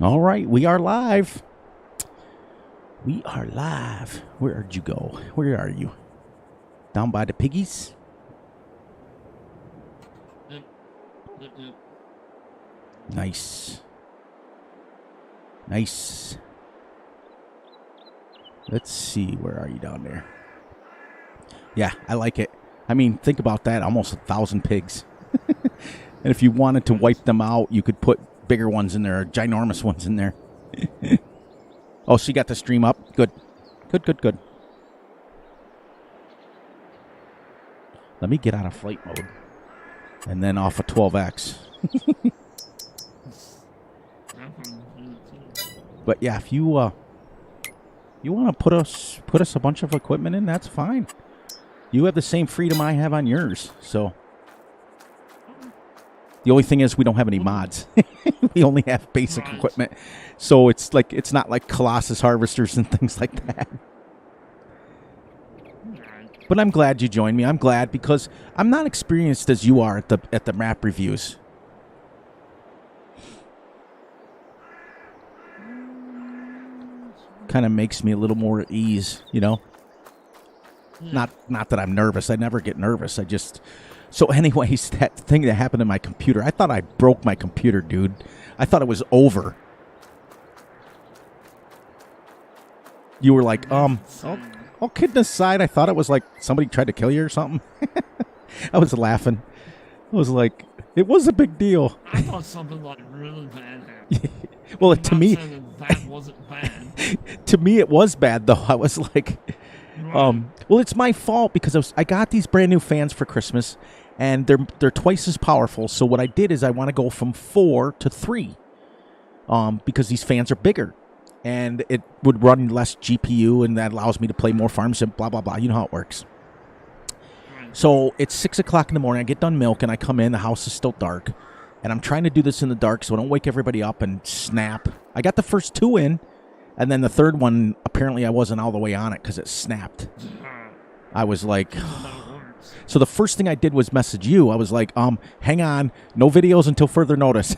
All right, we are live. We are live. Where'd you go? Where are you? Down by the piggies? Yep. Nice. Nice. Let's see. Where are you down there? Yeah, I like it. I mean, think about that. Almost 1,000 pigs. And if you wanted to wipe them out, you could put bigger ones in there, ginormous ones in there. Oh, so you got the stream up? Good. Good. Let me get out of flight mode. And then off of 12X. But yeah, if you want to put us a bunch of equipment in, that's fine. You have the same freedom I have on yours. So the only thing is we don't have any mods. We only have basic equipment. So it's not like Colossus harvesters and things like that. But I'm glad you joined me. I'm glad because I'm not experienced as you are at the map reviews. Kind of makes me a little more at ease, you know. Not that I'm nervous. I never get nervous. So anyways, that thing that happened to my computer, I thought I broke my computer, dude. I thought it was over. You were like, all kidding aside, I thought it was like somebody tried to kill you or something. I was laughing. I was like, it was a big deal. I thought something like really bad happened. Well, to me, that wasn't bad. To me, it was bad though. I was like, well, it's my fault because I got these brand new fans for Christmas, and they're twice as powerful. So what I did is I want to go from 4 to 3, because these fans are bigger, and it would run less GPU, and that allows me to play more farm sim. Blah blah blah. You know how it works. So it's 6 o'clock in the morning. I get done milking. I come in. The house is still dark, and I'm trying to do this in the dark so I don't wake everybody up and snap. I got the first 2 in. And then the third one, apparently I wasn't all the way on it because it snapped. I was like... So the first thing I did was message you. I was like, hang on. No videos until further notice.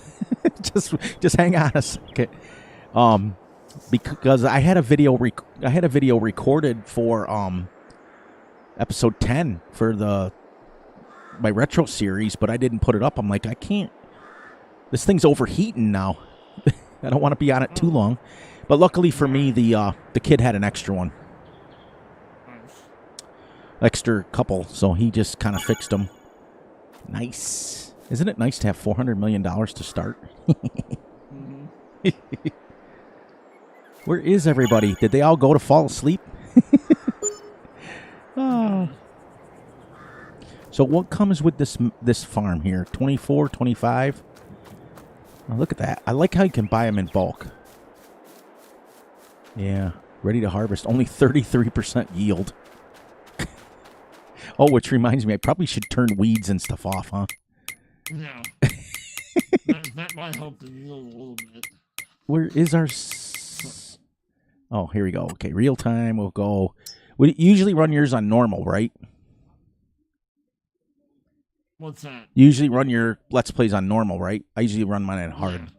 just hang on a second. Because I had a video recorded for episode 10 for my retro series, but I didn't put it up. I'm like, I can't. This thing's overheating now. I don't want to be on it too long. But luckily for me, the kid had an extra one. Extra couple, so he just kind of fixed them. Nice. Isn't it nice to have $400 million to start? Where is everybody? Did they all go to fall asleep? Oh. So what comes with this farm here? 24, 25? Oh, look at that. I like how you can buy them in bulk. Yeah, ready to harvest. Only 33% yield. Oh, which reminds me, I probably should turn weeds and stuff off, huh? Yeah. that might help the yield a little bit. Where is our... Oh, here we go. Okay, real time. We'll go... We usually run yours on normal, right? What's that? You usually run your Let's Plays on normal, right? I usually run mine on hard.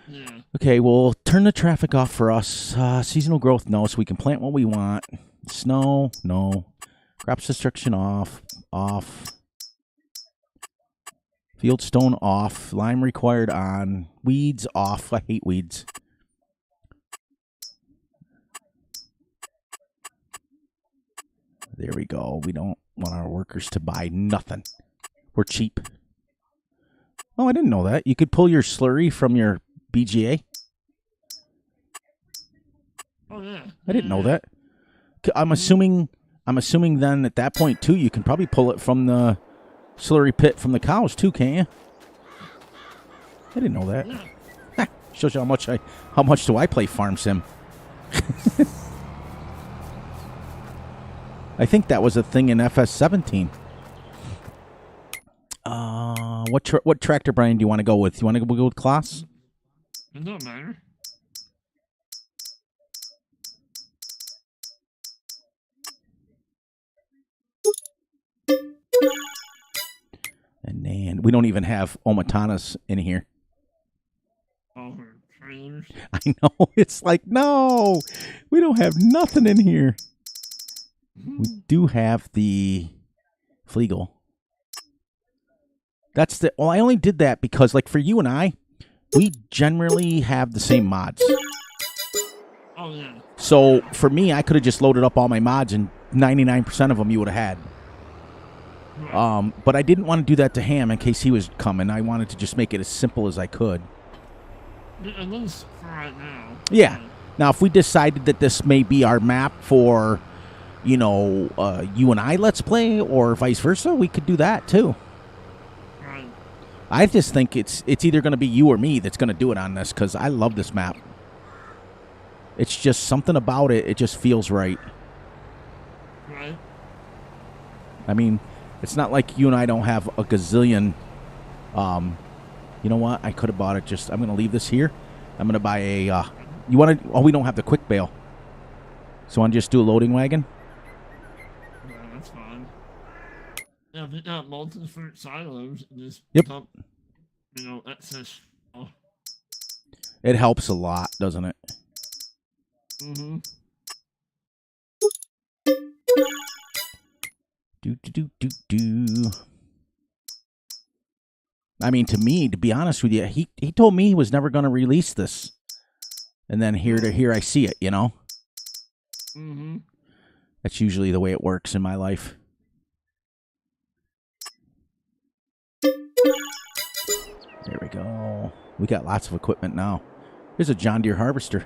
Yeah. Okay, we'll turn the traffic off for us. Seasonal growth, no, so we can plant what we want. Snow, no. Crops destruction, off. Field stone, off. Lime required, on. Weeds, off. I hate weeds. There we go. We don't want our workers to buy nothing. We're cheap. Oh, I didn't know that. You could pull your slurry from your BGA. Oh yeah. I didn't know that. I'm assuming then at that point too, you can probably pull it from the slurry pit from the cows too, can't you? I didn't know that. Yeah. Shows you how much do I play farm sim. I think that was a thing in FS17. What tractor brand do you want to go with? You want to go with Klaas? It doesn't matter. And we don't even have Omatanas in here. Oh dollars. I know. It's like, no, we don't have nothing in here. We do have the Fleagle. Well, I only did that because, like, for you and I, we generally have the same mods. Oh, yeah. So, for me, I could have just loaded up all my mods, and 99% of them you would have had. Right. But I didn't want to do that to Ham in case he was coming. I wanted to just make it as simple as I could. At least for right now. Yeah. Now, if we decided that this may be our map for, you know, you and I Let's Play, or vice versa, we could do that, too. Right. I just think it's either going to be you or me that's going to do it on this, because I love this map. It's just something about it. It just feels right. Right. I mean, it's not like you and I don't have a gazillion. You know what? I could have bought it. I'm going to leave this here. I'm going to buy a. You want to? Oh, we don't have the quick bale. So I want to just do a loading wagon. Yeah, that's fine. Yeah, if you got multi-fruit silos, just Yep. dump, you know, excess. It helps a lot, doesn't it? Mm-hmm. Do. I mean, to be honest with you, he told me he was never going to release this. And then here I see it, you know? Mm-hmm. That's usually the way it works in my life. There we go. We got lots of equipment now. There's a John Deere harvester.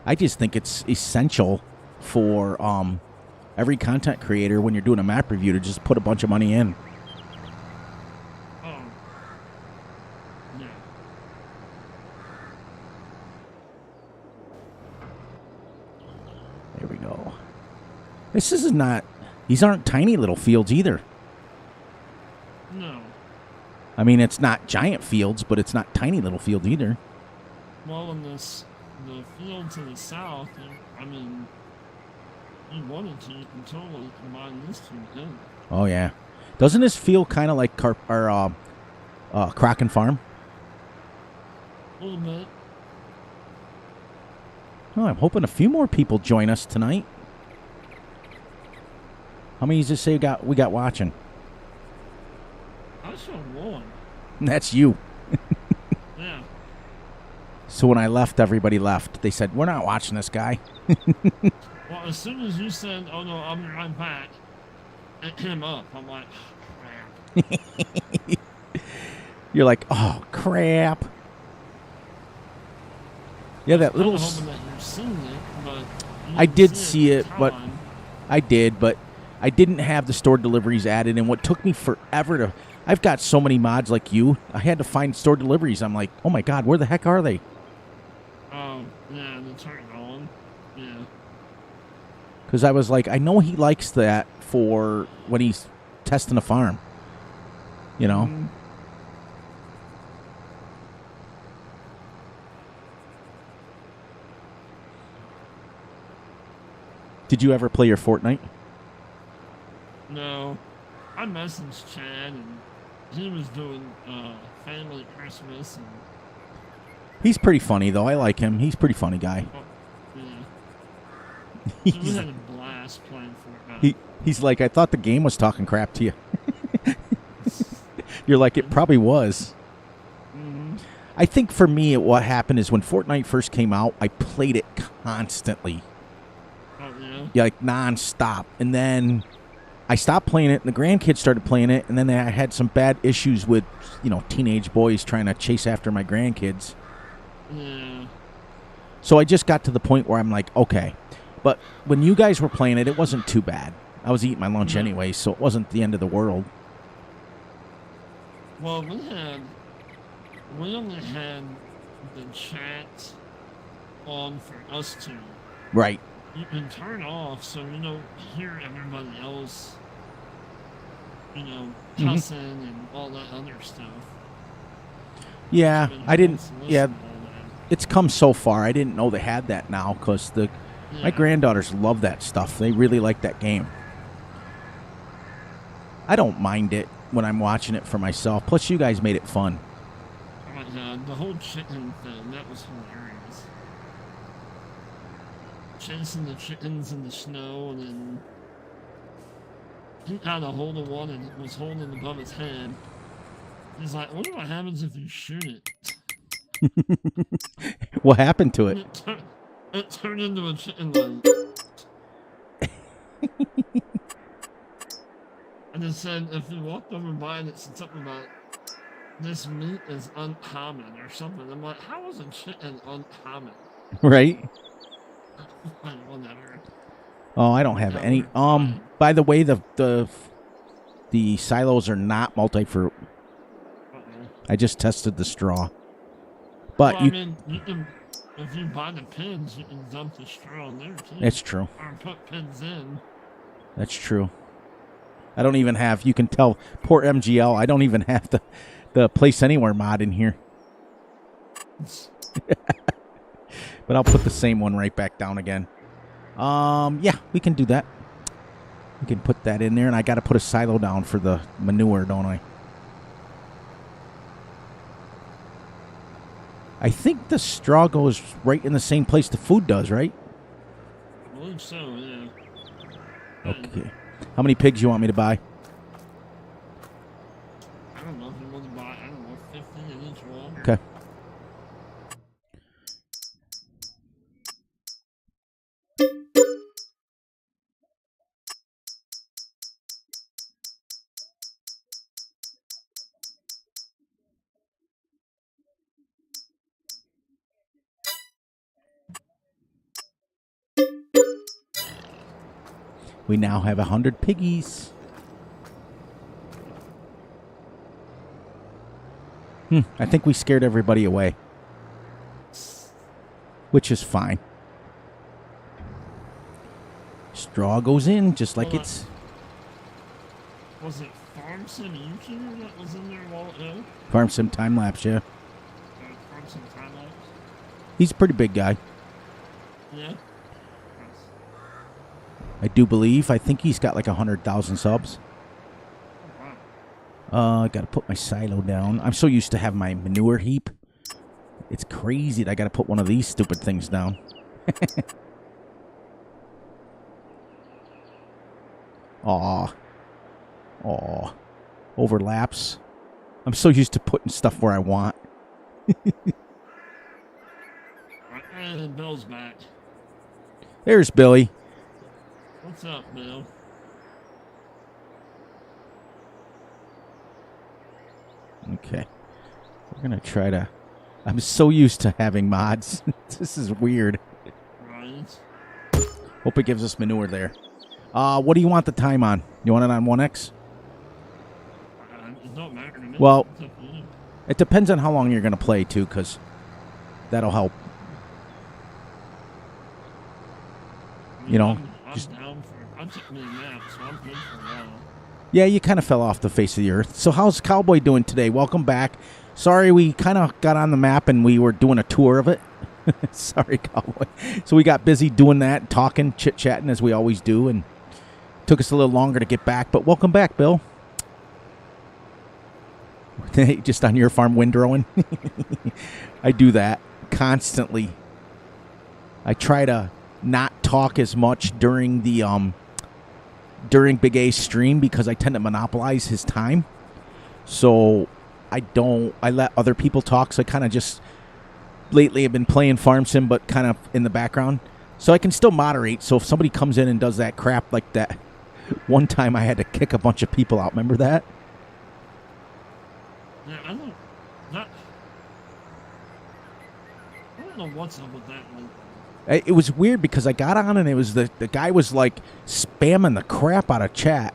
I just think it's essential for every content creator when you're doing a map review to just put a bunch of money in. Oh. Yeah. There we go. This is not... These aren't tiny little fields either. No. I mean, it's not giant fields, but it's not tiny little fields either. Well, in the field to the south, I mean, you wanted to, you can totally combine these two together. Oh, yeah. Doesn't this feel kind of like Kraken Farm? A little bit. Oh, I'm hoping a few more people join us tonight. How many does it say we got watching? I saw one. That's you. Yeah. So when I left, everybody left. They said, we're not watching this guy. Well, as soon as you said, oh no, I'll be right back, it came up. I'm like, oh, crap. You're like, oh, crap. Yeah, that little... I'm hoping that you're seeing it, but I did see it, but I didn't have the stored deliveries added, and what took me forever to... I've got so many mods like you. I had to find stored deliveries. I'm like, oh my God, where the heck are they? Oh, yeah, the turn on. Yeah. Because I was like, I know he likes that for when he's testing a farm. You know? Mm-hmm. Did you ever play your Fortnite? No. I messaged Chad, and he was doing family Christmas. And, He's pretty funny, though. I like him. He's a pretty funny guy. yeah. We had a blast playing Fortnite. He's like, I thought the game was talking crap to you. You're like, it probably was. Mm-hmm. I think for me, what happened is when Fortnite first came out, I played it constantly. Oh, yeah? Yeah, like nonstop. And then I stopped playing it, and the grandkids started playing it, and then I had some bad issues with, you know, teenage boys trying to chase after my grandkids. Yeah. So I just got to the point where I'm like, okay. But when you guys were playing it, it wasn't too bad. I was eating my lunch anyway, so it wasn't the end of the world. Well, we only had the chat on for us two. Right. You can turn off so you don't hear everybody else, you know, cussing and all that other stuff. Yeah, I didn't. Yeah, to all that. it's come so far. I didn't know they had that now because Yeah. My granddaughters love that stuff. They really like that game. I don't mind it when I'm watching it for myself. Plus, you guys made it fun. Oh my god, the whole chicken thing, that was hilarious. Chasing the chickens in the snow, and then he had a hold of one and it was holding above his head. He's like, what happens if you shoot it? What happened to it? It turned into a chicken leg. And it said if you walked over by it, it said something about this meat is uncommon or something. I'm like, how is a chicken uncommon? Right? Whatever. Oh, I don't have any. By the way, the silos are not multi-fruit. I just tested the straw. But well, I mean, you can, if you buy the pins, you can dump the straw in there too. It's true. Or put pins in. That's true. I don't even have, you can tell, poor MGL, I don't even have the Place Anywhere mod in here. But I'll put the same one right back down again. Yeah, we can do that. We can put that in there, and I got to put a silo down for the manure, don't I? I think the straw goes right in the same place the food does, right? I believe so, yeah. Okay. How many pigs you want me to buy? I don't know if you want to buy, 50 in each one. Okay. We now have 100 piggies. I think we scared everybody away. Which is fine. Straw goes in just like it's... Was it Farm Sim YouTuber that was in there a while ago? Farm Sim Time Lapse, yeah. Farm Sim Time Lapse? He's a pretty big guy. Yeah. I do believe. I think he's got like 100,000 subs. I got to put my silo down. I'm so used to having my manure heap. It's crazy that I got to put one of these stupid things down. Aw. Aw. Overlaps. I'm so used to putting stuff where I want. And Bill's back. There's Billy. What's up, Bill? Okay. We're going to try to... I'm so used to having mods. This is weird. Right. Hope it gives us manure there. What do you want the time on? You want it on 1x? It don't matter to me. Well, it depends on how long you're going to play, too, because that'll help. You know, I'm taking a nap, so I'm good for a while. Yeah, you kind of fell off the face of the earth. So how's Cowboy doing today? Welcome back. Sorry, we kind of got on the map and we were doing a tour of it. Sorry, Cowboy. So we got busy doing that, talking, chit-chatting as we always do, and took us a little longer to get back. But welcome back, Bill. Just on your farm windrowing. I do that constantly. I try to not talk as much during the during Big A's stream because I tend to monopolize his time. So I let other people talk. So I kind of just lately have been playing Farm Sim, but kind of in the background. So I can still moderate. So if somebody comes in and does that crap like that, one time I had to kick a bunch of people out. Remember that? Yeah, I don't know what's up with that one. It was weird because I got on and it was the guy was like spamming the crap out of chat.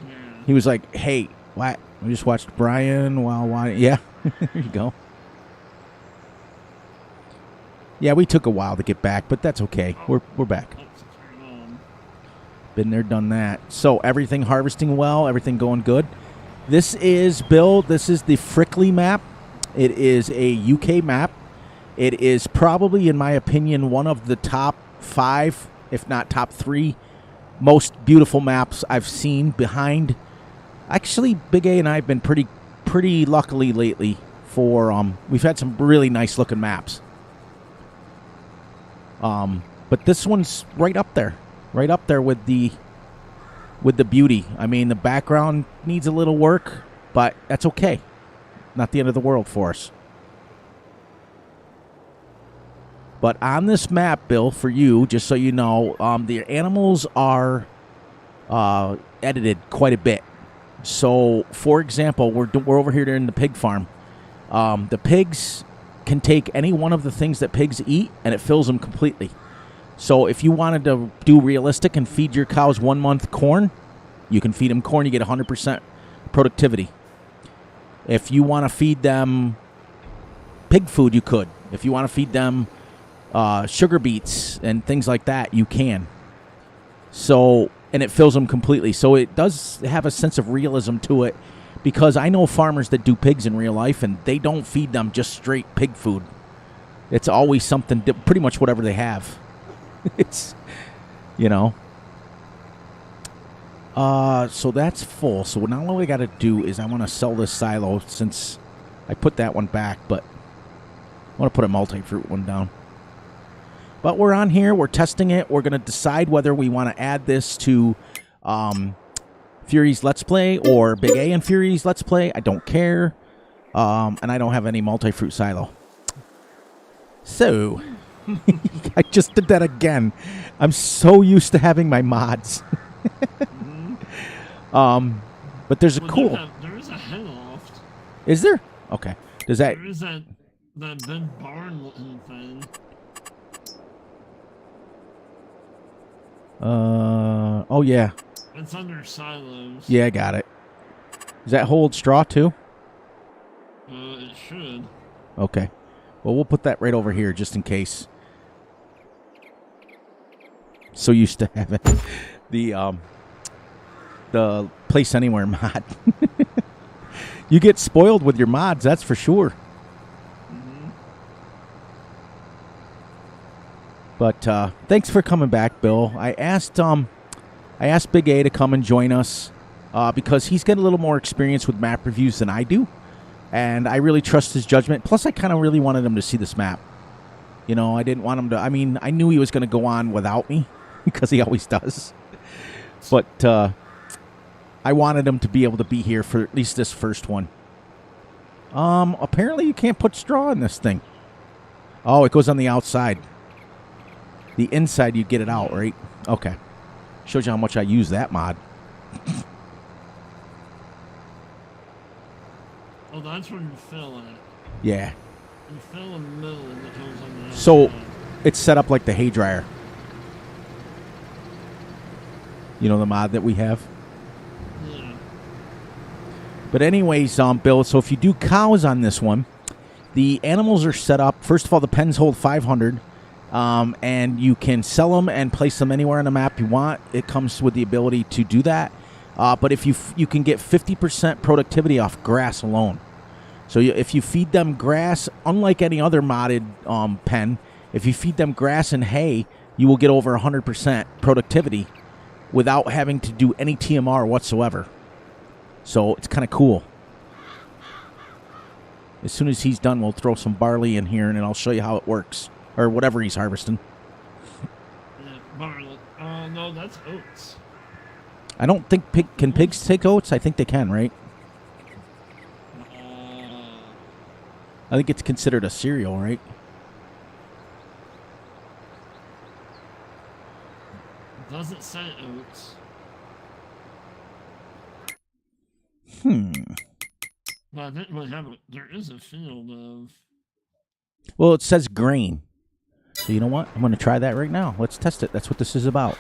Yeah. He was like, "Hey, what? We just watched Brian. Why? Yeah, there you go. Yeah, we took a while to get back, but that's okay. We're back. Been there, done that. So everything harvesting well, everything going good. This is Bill. This is the Frickley map. It is a UK map. It is probably, in my opinion, one of the top 5, if not top 3 most beautiful maps I've seen behind. Actually, Big A and I have been pretty luckily lately for we've had some really nice looking maps. But this one's right up there with the beauty. I mean, the background needs a little work, but that's okay. Not the end of the world for us. But on this map, Bill, for you, just so you know, the animals are edited quite a bit. So, for example, we're over here in the pig farm. The pigs can take any one of the things that pigs eat, and it fills them completely. So if you wanted to do realistic and feed your cows 1 month corn, you can feed them corn. You get 100% productivity. If you want to feed them pig food, you could. If you want to feed them sugar beets and things like that, you can. So, and it fills them completely. So it does have a sense of realism to it, because I know farmers that do pigs in real life, and they don't feed them just straight pig food. It's always something, pretty much whatever they have. It's, you know. So that's full. So now what I got to do is I want to sell this silo, since I put that one back, but I want to put a multi-fruit one down. But we're on here. We're testing it. We're going to decide whether we want to add this to Fury's Let's Play or Big A and Fury's Let's Play. I don't care. And I don't have any multi-fruit silo. So, I just did that again. I'm so used to having my mods. But there's a cool... There is a hen loft. Is there? Okay. Does that... There is that big barn looking thing. Oh, yeah. It's under silos. Yeah, I got it. Does that hold straw, too? It should. Okay. Well, we'll put that right over here, just in case. So used to having the Place Anywhere mod. You get spoiled with your mods, that's for sure. But thanks for coming back, Bill. I asked Big A to come and join us because he's got a little more experience with map reviews than I do, and I really trust his judgment. Plus, I kind of really wanted him to see this map. You know, I didn't want him to... I mean, I knew he was going to go on without me because he always does. But I wanted him to be able to be here for at least this first one. Apparently you can't put straw in this thing. Oh, it goes on the outside. The inside, you get it out, right? Okay. Shows you how much I use that mod. Oh, that's where you fill it. Yeah. You fill in the middle and it goes on the outside. So, it's set up like the hay dryer. You know the mod that we have? Yeah. But anyways, Bill, so if you do cows on this one, the animals are set up. First of all, the pens hold 500. And you can sell them and place them anywhere on the map you want. It comes with the ability to do that. But if you can get 50% productivity off grass alone. So if you feed them grass, unlike any other modded pen, if you feed them grass and hay, you will get over 100% productivity without having to do any TMR whatsoever. So it's kind of cool. As soon as he's done, we'll throw some barley in here, and then I'll show you how it works. Or whatever he's harvesting. Yeah, barley. No, that's oats. I don't think can pigs take oats? I think they can, right? I think it's considered a cereal, right? Doesn't say oats. But I think we have there is a field of... Well, it says grain. So you know what? I'm going to try that right now. Let's test it. That's what this is about.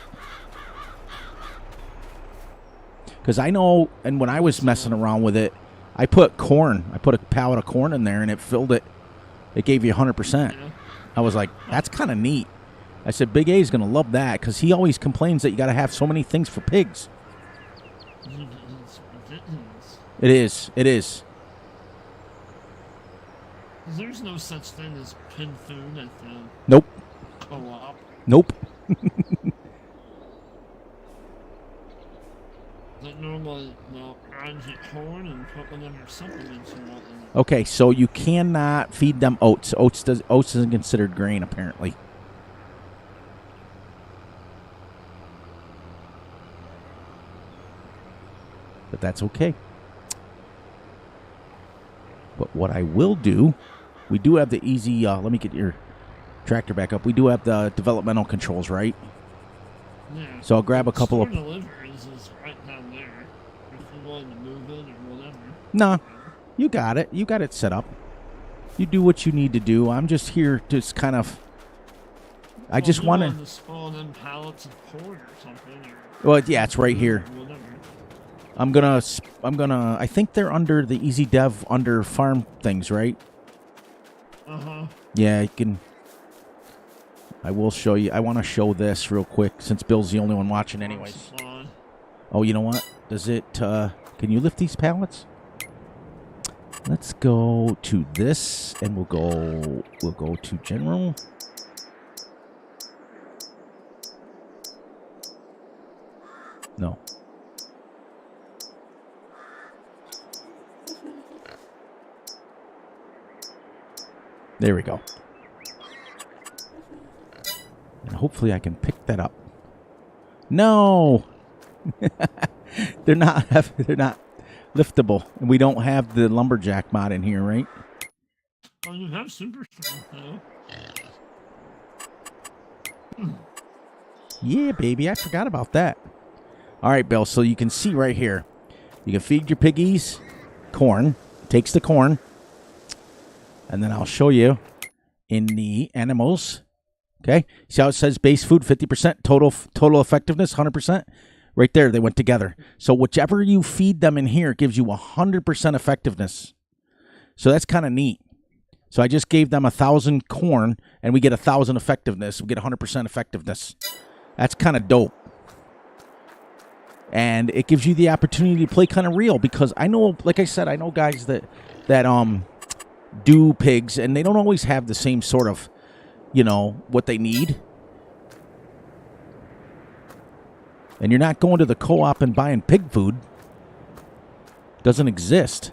Because I know, and when I was messing around with it, I put corn. I put a pallet of corn in there, and it filled it. It gave you 100%. Yeah. I was like, that's kind of neat. I said, Big A's going to love that, because he always complains that you got to have so many things for pigs. It's ridiculous. It is. It is. There's no such thing as pig food at the Nope. co-op. Nope. Like normally, they'll grind your corn and put whatever supplements you want in it. Okay, so you cannot feed them oats. Oats isn't considered grain, apparently. But that's okay. But what I will do, we do have the easy, let me get your tractor back up. We do have the developmental controls, right? Yeah. So I'll grab a couple of... deliveries is right down there. If you wanted to move it or whatever. Nah, you got it. You got it set up. You do what you need to do. I'm just here to just kind of... I just want to spawn in pallets of corn or something. Well, yeah, it's right here. Whatever. I'm gonna, I think they're under the easy dev under farm things, right? Uh-huh. Yeah, you can, I will show you. I want to show this real quick since Bill's the only one watching anyways. Oh, you know what? Does it, can you lift these pallets? Let's go to this and we'll go to general. No. There we go. And hopefully I can pick that up. No! They're not liftable. And we don't have the lumberjack mod in here, right? Oh, you have super strength though. Yeah, baby, I forgot about that. Alright, Bill, so you can see right here. You can feed your piggies corn. Takes the corn. And then I'll show you in the animals. Okay. See how it says base food 50%, total effectiveness 100%? Right there, they went together. So whichever you feed them in here gives you 100% effectiveness. So that's kind of neat. So I just gave them 1,000 corn, and we get 1,000 effectiveness. We get 100% effectiveness. That's kind of dope. And it gives you the opportunity to play kind of real because I know, like I said, I know guys that do pigs, and they don't always have the same sort of, you know, what they need. And you're not going to the co-op and buying pig food. Doesn't exist.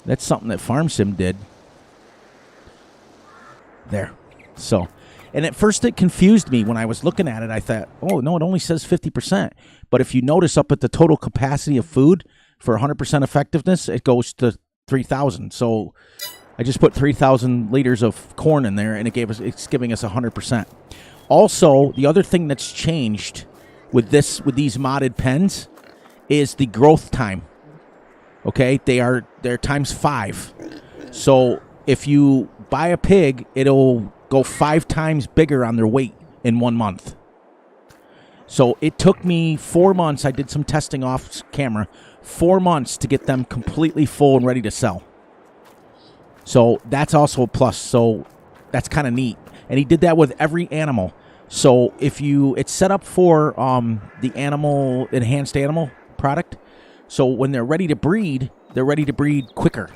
That's something that FarmSim did. There. So, and at first it confused me when I was looking at it. I thought, oh, no, it only says 50%. But if you notice up at the total capacity of food, for 100% effectiveness, it goes to 3,000. So I just put 3,000 liters of corn in there, and it's giving us 100%. Also, the other thing that's changed with these modded pens is the growth time. Okay, they're times 5. So if you buy a pig, it'll go 5 times bigger on their weight in 1 month. So it took me 4 months. I did some testing off camera. 4 months to get them completely full and ready to sell. So that's also a plus. So that's kind of neat. And he did that with every animal. So it's set up for the enhanced animal product. So when they're ready to breed quicker.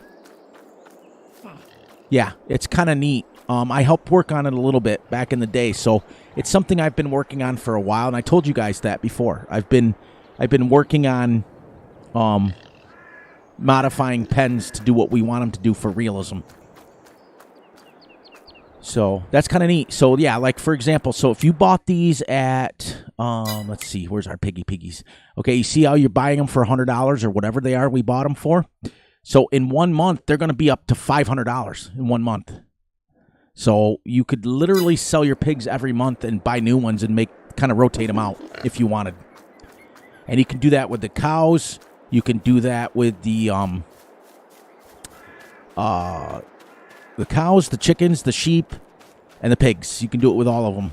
Yeah, it's kind of neat. I helped work on it a little bit back in the day. So it's something I've been working on for a while. And I told you guys that before. I've been working on modifying pens to do what we want them to do for realism. So that's kind of neat. So yeah, like for example, so if you bought these at, let's see, where's our piggies? Okay, you see how you're buying them for $100 or whatever they are we bought them for? So in 1 month, they're going to be up to $500 in 1 month. So you could literally sell your pigs every month and buy new ones and kind of rotate them out if you wanted. And you can do that with the cows. You can do that with the cows, the chickens, the sheep, and the pigs. You can do it with all of them.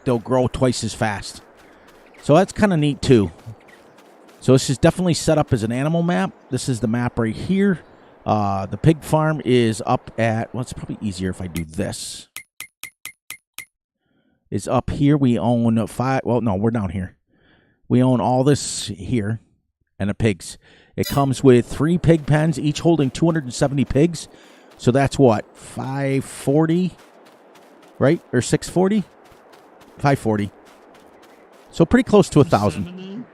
They'll grow twice as fast. So that's kind of neat too. So this is definitely set up as an animal map. This is the map right here. The pig farm is up at, well, it's probably easier if I do this. It's up here. We own 5, well, no, we're down here. We own all this here. And the pigs. It comes with 3 pig pens, each holding 270 pigs. So that's what, 540, right? Or 640? 540. So pretty close to 1,000.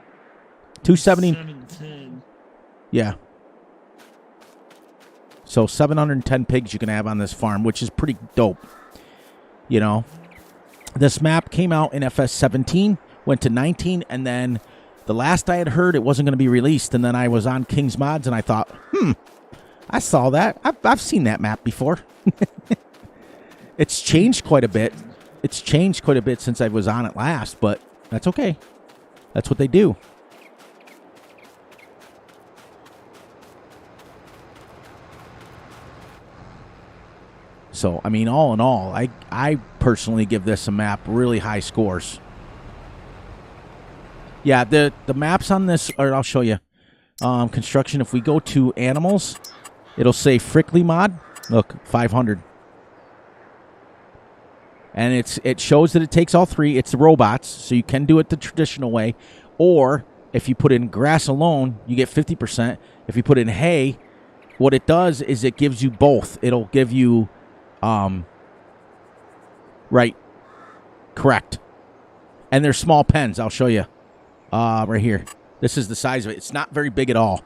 270. 710. Yeah. So 710 pigs you can have on this farm, which is pretty dope. You know, this map came out in FS17, went to 19, and then the last I had heard it wasn't going to be released, and then I was on King's Mods, and I thought, I saw that. I've seen that map before. It's changed quite a bit. It's changed quite a bit since I was on it last, but that's okay. That's what they do. So, I mean, all in all, I personally give this a map really high scores. Yeah, the maps on this, or I'll show you. Construction, if we go to animals, it'll say Frickley mod. Look, 500. And it shows that it takes all three. It's the robots, so you can do it the traditional way. Or, if you put in grass alone, you get 50%. If you put in hay, what it does is it gives you both. It'll give you... right. Correct. And they're small pens. I'll show you. Right here. This is the size of it. It's not very big at all.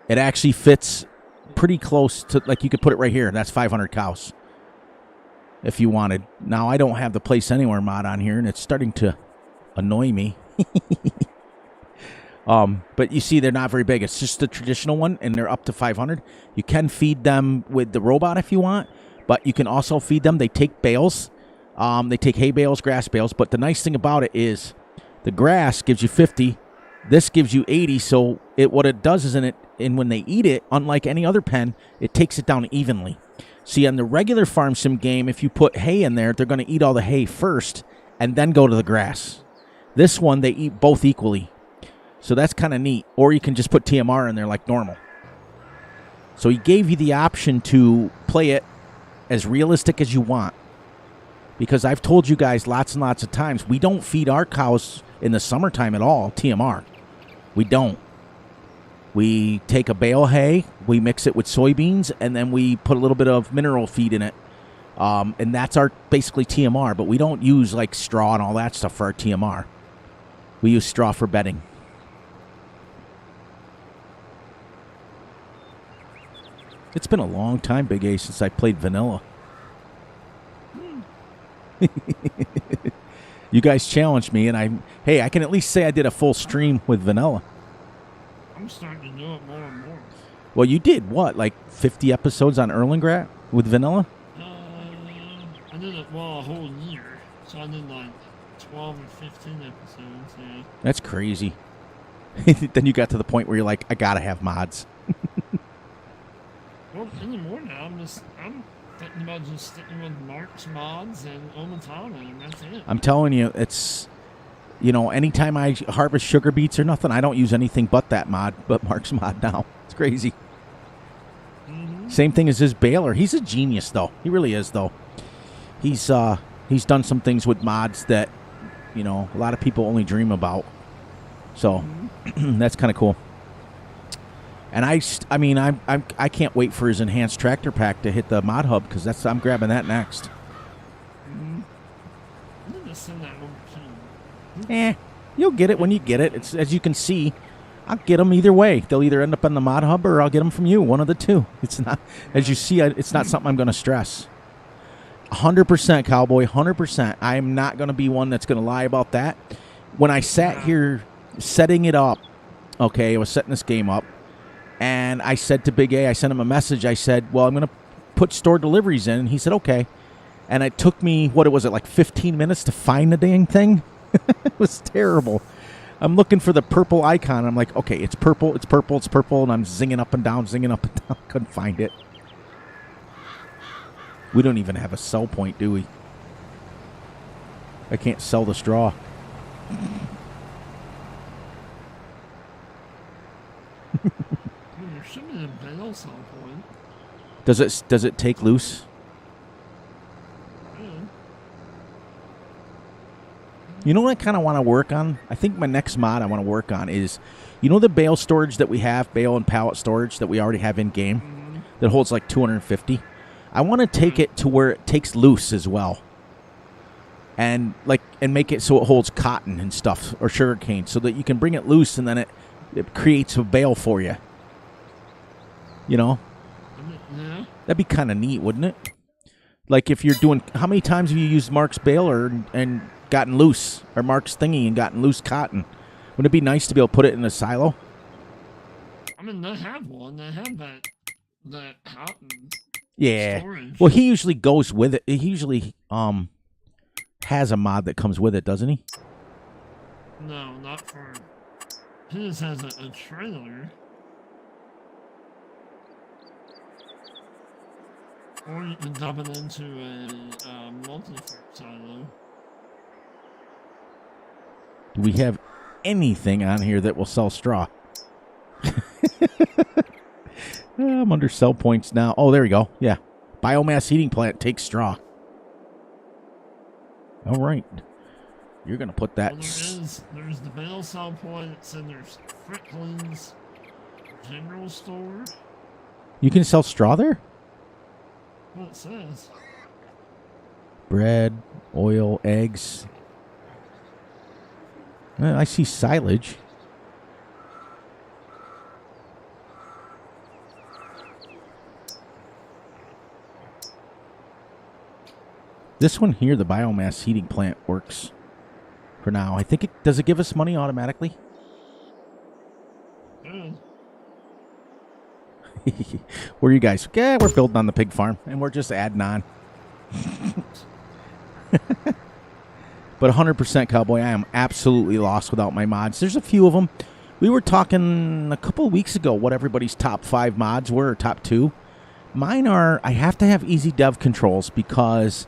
It actually fits pretty close to, like, you could put it right here. That's 500 cows. If you wanted. Now, I don't have the Place Anywhere mod on here, and it's starting to annoy me. But you see, they're not very big. It's just the traditional one, and they're up to 500. You can feed them with the robot if you want. But you can also feed them. They take bales. They take hay bales, grass bales. But the nice thing about it is the grass gives you 50. This gives you 80. So what it does is when they eat it, unlike any other pen, it takes it down evenly. See, on the regular farm sim game, if you put hay in there, they're going to eat all the hay first and then go to the grass. This one, they eat both equally. So that's kind of neat. Or you can just put TMR in there like normal. So he gave you the option to play it as realistic as you want. Because I've told you guys lots and lots of times, we don't feed our cows in the summertime at all, TMR. We don't. We take a bale of hay, we mix it with soybeans, and then we put a little bit of mineral feed in it. And that's our basically TMR, but we don't use like straw and all that stuff for our TMR. We use straw for bedding. It's been a long time, Big A, since I played vanilla. You guys challenged me, and I can at least say I did a full stream with vanilla. I'm starting to know it more and more. Well, you did what, like 50 episodes on Erlengrat with vanilla? I did it, a whole year. So I did like 12 or 15 episodes, yeah. That's crazy. Then you got to the point where you're like, I gotta have mods. Well, anymore now, I'm thinking about just sticking with Mark's mods and Omatana, and that's it. I'm telling you, it's, anytime I harvest sugar beets or nothing, I don't use anything but that mod, but Mark's mod now. It's crazy. Mm-hmm. Same thing as his baler. He's a genius, though. He really is, though. He's done some things with mods that, a lot of people only dream about. So, that's kind of cool. And I can't wait for his enhanced tractor pack to hit the mod hub, because I'm grabbing that next. I'm gonna send that over to you. You'll get it when you get it. It's, as you can see, I'll get them either way. They'll either end up on the mod hub or I'll get them from you. One of the two. It's not, as you see, it's not something I'm going to stress. 100%, Cowboy, 100%. I am not going to be one that's going to lie about that. When I sat here setting it up, okay, I was setting this game up, and I said to Big A, I sent him a message. I said, well, I'm going to put store deliveries in. And he said, okay. And it took me, like 15 minutes to find the dang thing? It was terrible. I'm looking for the purple icon. I'm like, okay, it's purple, it's purple, it's purple. And I'm zinging up and down. Couldn't find it. We don't even have a sell point, do we? I can't sell the straw. There should be a bale sell point. Does it take loose? Yeah. You know what I kind of want to work on? I think my next mod I want to work on is, the bale storage that we have, bale and pallet storage that we already have in game? that holds like 250. I want to take it to where it takes loose as well. And make it so it holds cotton and stuff or sugarcane so that you can bring it loose and then it creates a bale for you. You know? Yeah. That'd be kind of neat, wouldn't it? Like if you're doing, how many times have you used Mark's baler and gotten loose, or Mark's thingy and gotten loose cotton? Wouldn't it be nice to be able to put it in a silo? I mean, they have one. They have that cotton. Yeah. Storage. Well, he usually goes with it. He usually has a mod that comes with it, doesn't he? No, not for. He just has a trailer. Or you can dump it into a multi-fruit silo. Do we have anything on here that will sell straw? I'm under sell points now. Oh, there we go. Yeah. Biomass heating plant takes straw. All right. You're going to put that... Well, there's the bale sell points, and there's Fricklin's general store. You can sell straw there? What it says. Bread, oil, eggs. I see silage. This one here, the biomass heating plant, works for now. I think does it give us money automatically? Good. Where are you guys? Yeah, we're building on the pig farm, and we're just adding on. But 100% Cowboy, I am absolutely lost without my mods. There's a few of them. We were talking a couple of weeks ago what everybody's top 5 mods were, or top 2. Mine are, I have to have easy dev controls because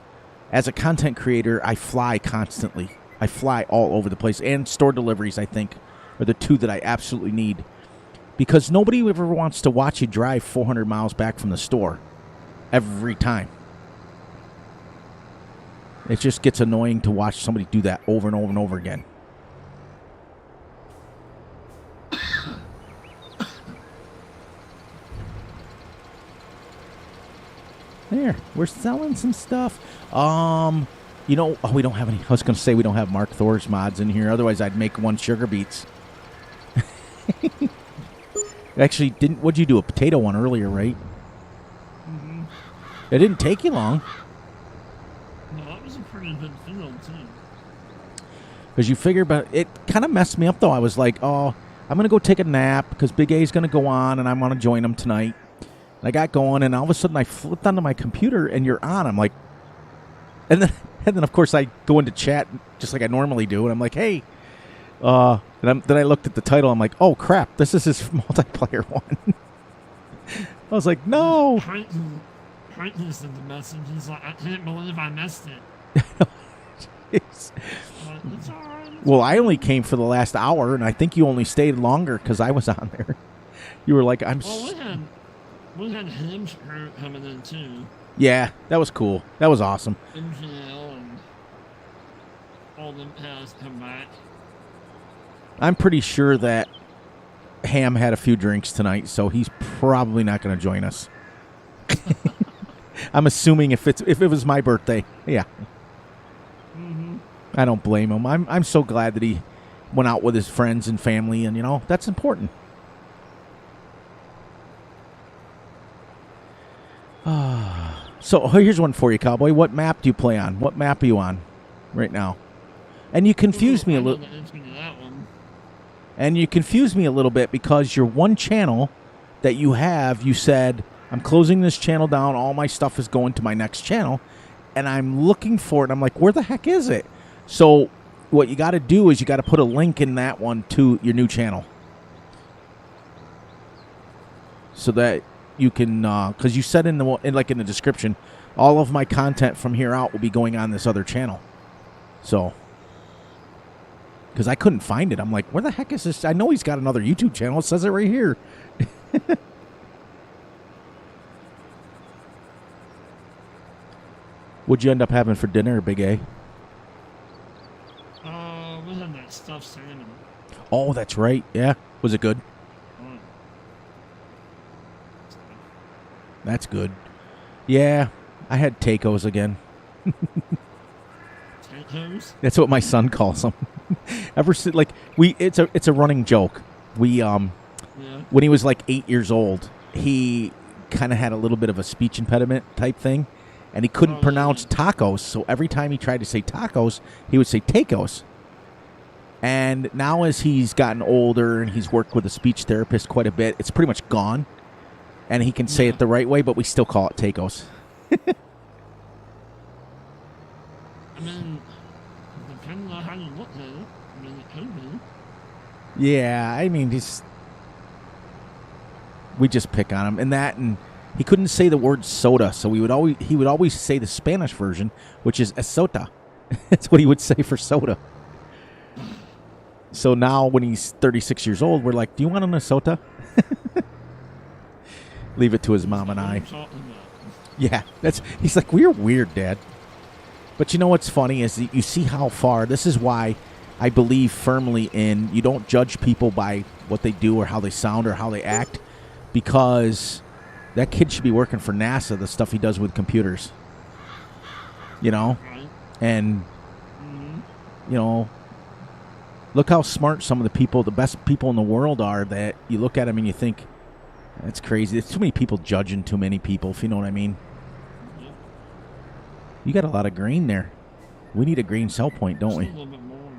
as a content creator, I fly constantly. I fly all over the place. And store deliveries, I think, are the 2 that I absolutely need. Because nobody ever wants to watch you drive 400 miles back from the store every time. It just gets annoying to watch somebody do that over and over and over again. There, we're selling some stuff. You know, we don't have any. I was going to say we don't have Mark Thor's mods in here. Otherwise, I'd make one sugar beets. Actually, what'd you do? A potato one earlier, right? Mm-hmm. It didn't take you long. No, that was a pretty good field, too. Because you figure, but it kind of messed me up, though. I was like, oh, I'm going to go take a nap because Big A's going to go on and I want to join him tonight. And I got going, and all of a sudden I flipped onto my computer and you're on. I'm like, and then of course I go into chat just like I normally do, and I'm like, hey, then I looked at the title. I'm like, oh crap, this is his multiplayer one. I was like, no. Creighton sent the message. He's like, I can't believe I missed it. It's all right. Well, I only came for the last hour, and I think you only stayed longer because I was on there. You were like, Well, we had him coming in too. Yeah, that was cool. That was awesome. MGL and all them has come back. I'm pretty sure that Ham had a few drinks tonight, so he's probably not going to join us. I'm assuming if it was my birthday, yeah. Mm-hmm. I don't blame him. I'm so glad that he went out with his friends and family, and that's important. So here's one for you, Cowboy. What map do you play on? What map are you on right now? And you confused me a little. And you confused me a little bit because your one channel that you have, you said, I'm closing this channel down. All my stuff is going to my next channel. And I'm looking for it. I'm like, where the heck is it? So what you got to do is you got to put a link in that one to your new channel. So that you can, because you said in the description, all of my content from here out will be going on this other channel. So, because I couldn't find it. I'm like, where the heck is this? I know he's got another YouTube channel. It says it right here. What'd you end up having for dinner, Big A? We had that stuffed salmon. Oh, that's right. Yeah. Was it good? That's good. Yeah, I had tacos again. Tacos? That's what my son calls them. It's a running joke. Yeah. When he was like 8 years old, he kind of had a little bit of a speech impediment type thing, and he couldn't pronounce tacos. So every time he tried to say tacos, he would say tacos. And now as he's gotten older and he's worked with a speech therapist quite a bit, it's pretty much gone. And he can say it the right way, but we still call it tacos. I mean, depending on how you look at it, I mean, it could be. Yeah, I mean, we just pick on him. And he couldn't say the word soda, so he would always say the Spanish version, which is esota. That's what he would say for soda. So now when he's 36 years old, we're like, do you want an esota? Leave it to his mom and I. Yeah, he's like, we're weird, Dad. But you know what's funny is you see how far, this is why I believe firmly in you don't judge people by what they do or how they sound or how they act, because that kid should be working for NASA, the stuff he does with computers. You know? And, you know, look how smart some of the best people in the world are, that you look at them and you think, that's crazy. There's too many people judging too many people, if you know what I mean. You got a lot of green there. We need a green cell point, don't we? A little bit more.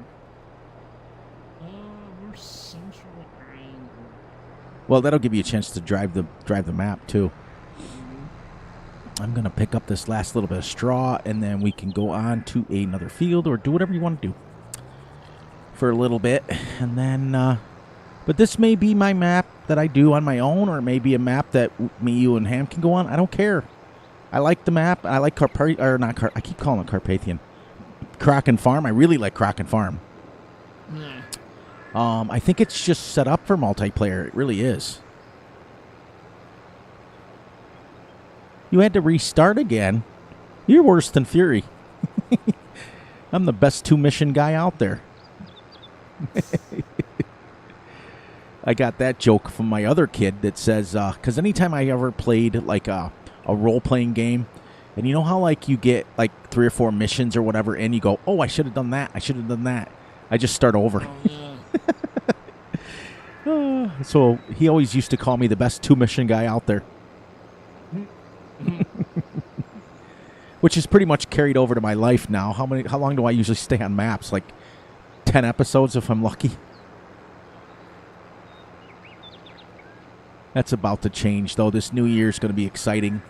We're central and... Well, that'll give you a chance to drive the map, too. I'm going to pick up this last little bit of straw, and then we can go on to another field or do whatever you want to do for a little bit. And then... but this may be my map that I do on my own, or maybe a map that me, you, and Ham can go on. I don't care. I like the map. I like I keep calling it Carpathian. Kraken Farm. I really like Kraken Farm. Yeah. I think it's just set up for multiplayer. It really is. You had to restart again. You're worse than Fury. I'm the best 2-mission guy out there. I got that joke from my other kid that says, because anytime I ever played like a role-playing game, and you know how like you get like 3 or 4 missions or whatever, and you go, oh, I should have done that. I should have done that. I just start over. Oh, yeah. So he always used to call me the best 2-mission guy out there. Which is pretty much carried over to my life now. How long do I usually stay on maps? Like 10 episodes if I'm lucky. That's about to change, though. This new year is going to be exciting.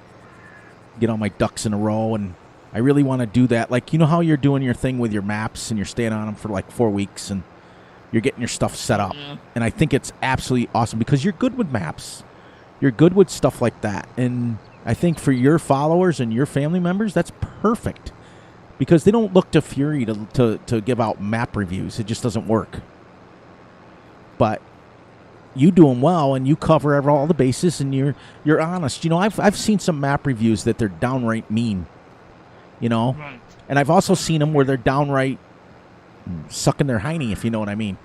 Get all my ducks in a row, and I really want to do that. Like, you know how you're doing your thing with your maps, and you're staying on them for like 4 weeks, and you're getting your stuff set up. Yeah. And I think it's absolutely awesome because you're good with maps. You're good with stuff like that. And I think for your followers and your family members, that's perfect. Because they don't look to Fury to give out map reviews. It just doesn't work. But you do them well, and you cover all the bases, and you're honest. You know, I've seen some map reviews that they're downright mean. You know, Right. and I've also seen them where they're downright sucking their hiney, if you know what I mean.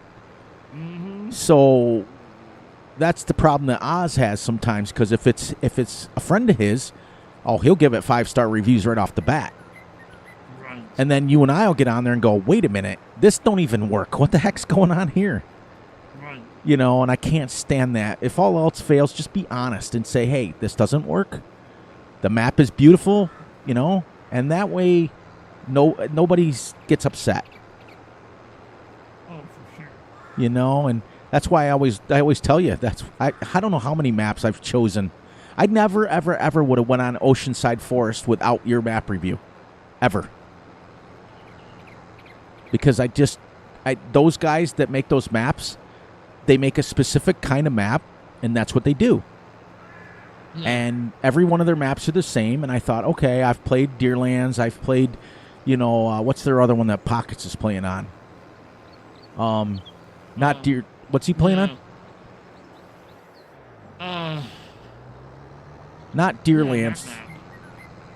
Mm-hmm. So that's the problem that Oz has sometimes, because if it's a friend of his, he'll give it 5-star reviews right off the bat. Right. And then you and I will get on there and go, wait a minute, this don't even work. What the heck's going on here? Right. You know, and I can't stand that. If all else fails, just be honest and say, hey, this doesn't work. The map is beautiful, you know, and that way nobody gets upset. Oh, for sure. You know, and that's why I always tell you, I don't know how many maps I've chosen. I never, ever, ever would have went on Oceanside Forest without your map review. Ever. Because those guys that make those maps, they make a specific kind of map, and that's what they do. Yeah. And every one of their maps are the same, and I thought, okay, I've played Deerlands, I've played, you know, what's their other one that Pockets is playing on? Not Deer... What's he playing on? Not Deerlands.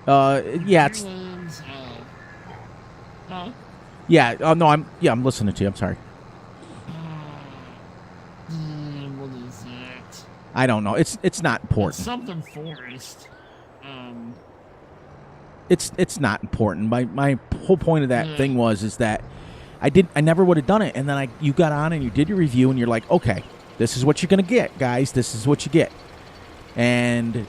Yeah, it's... Deerlands, huh? Yeah, no, I'm listening to you, I'm sorry. What is that? I don't know. It's not important. It's something forest. It's not important. My whole point of that thing is that I never would have done it, and then you got on and you did your review, and you're like, okay, this is what you're gonna get, guys. This is what you get. And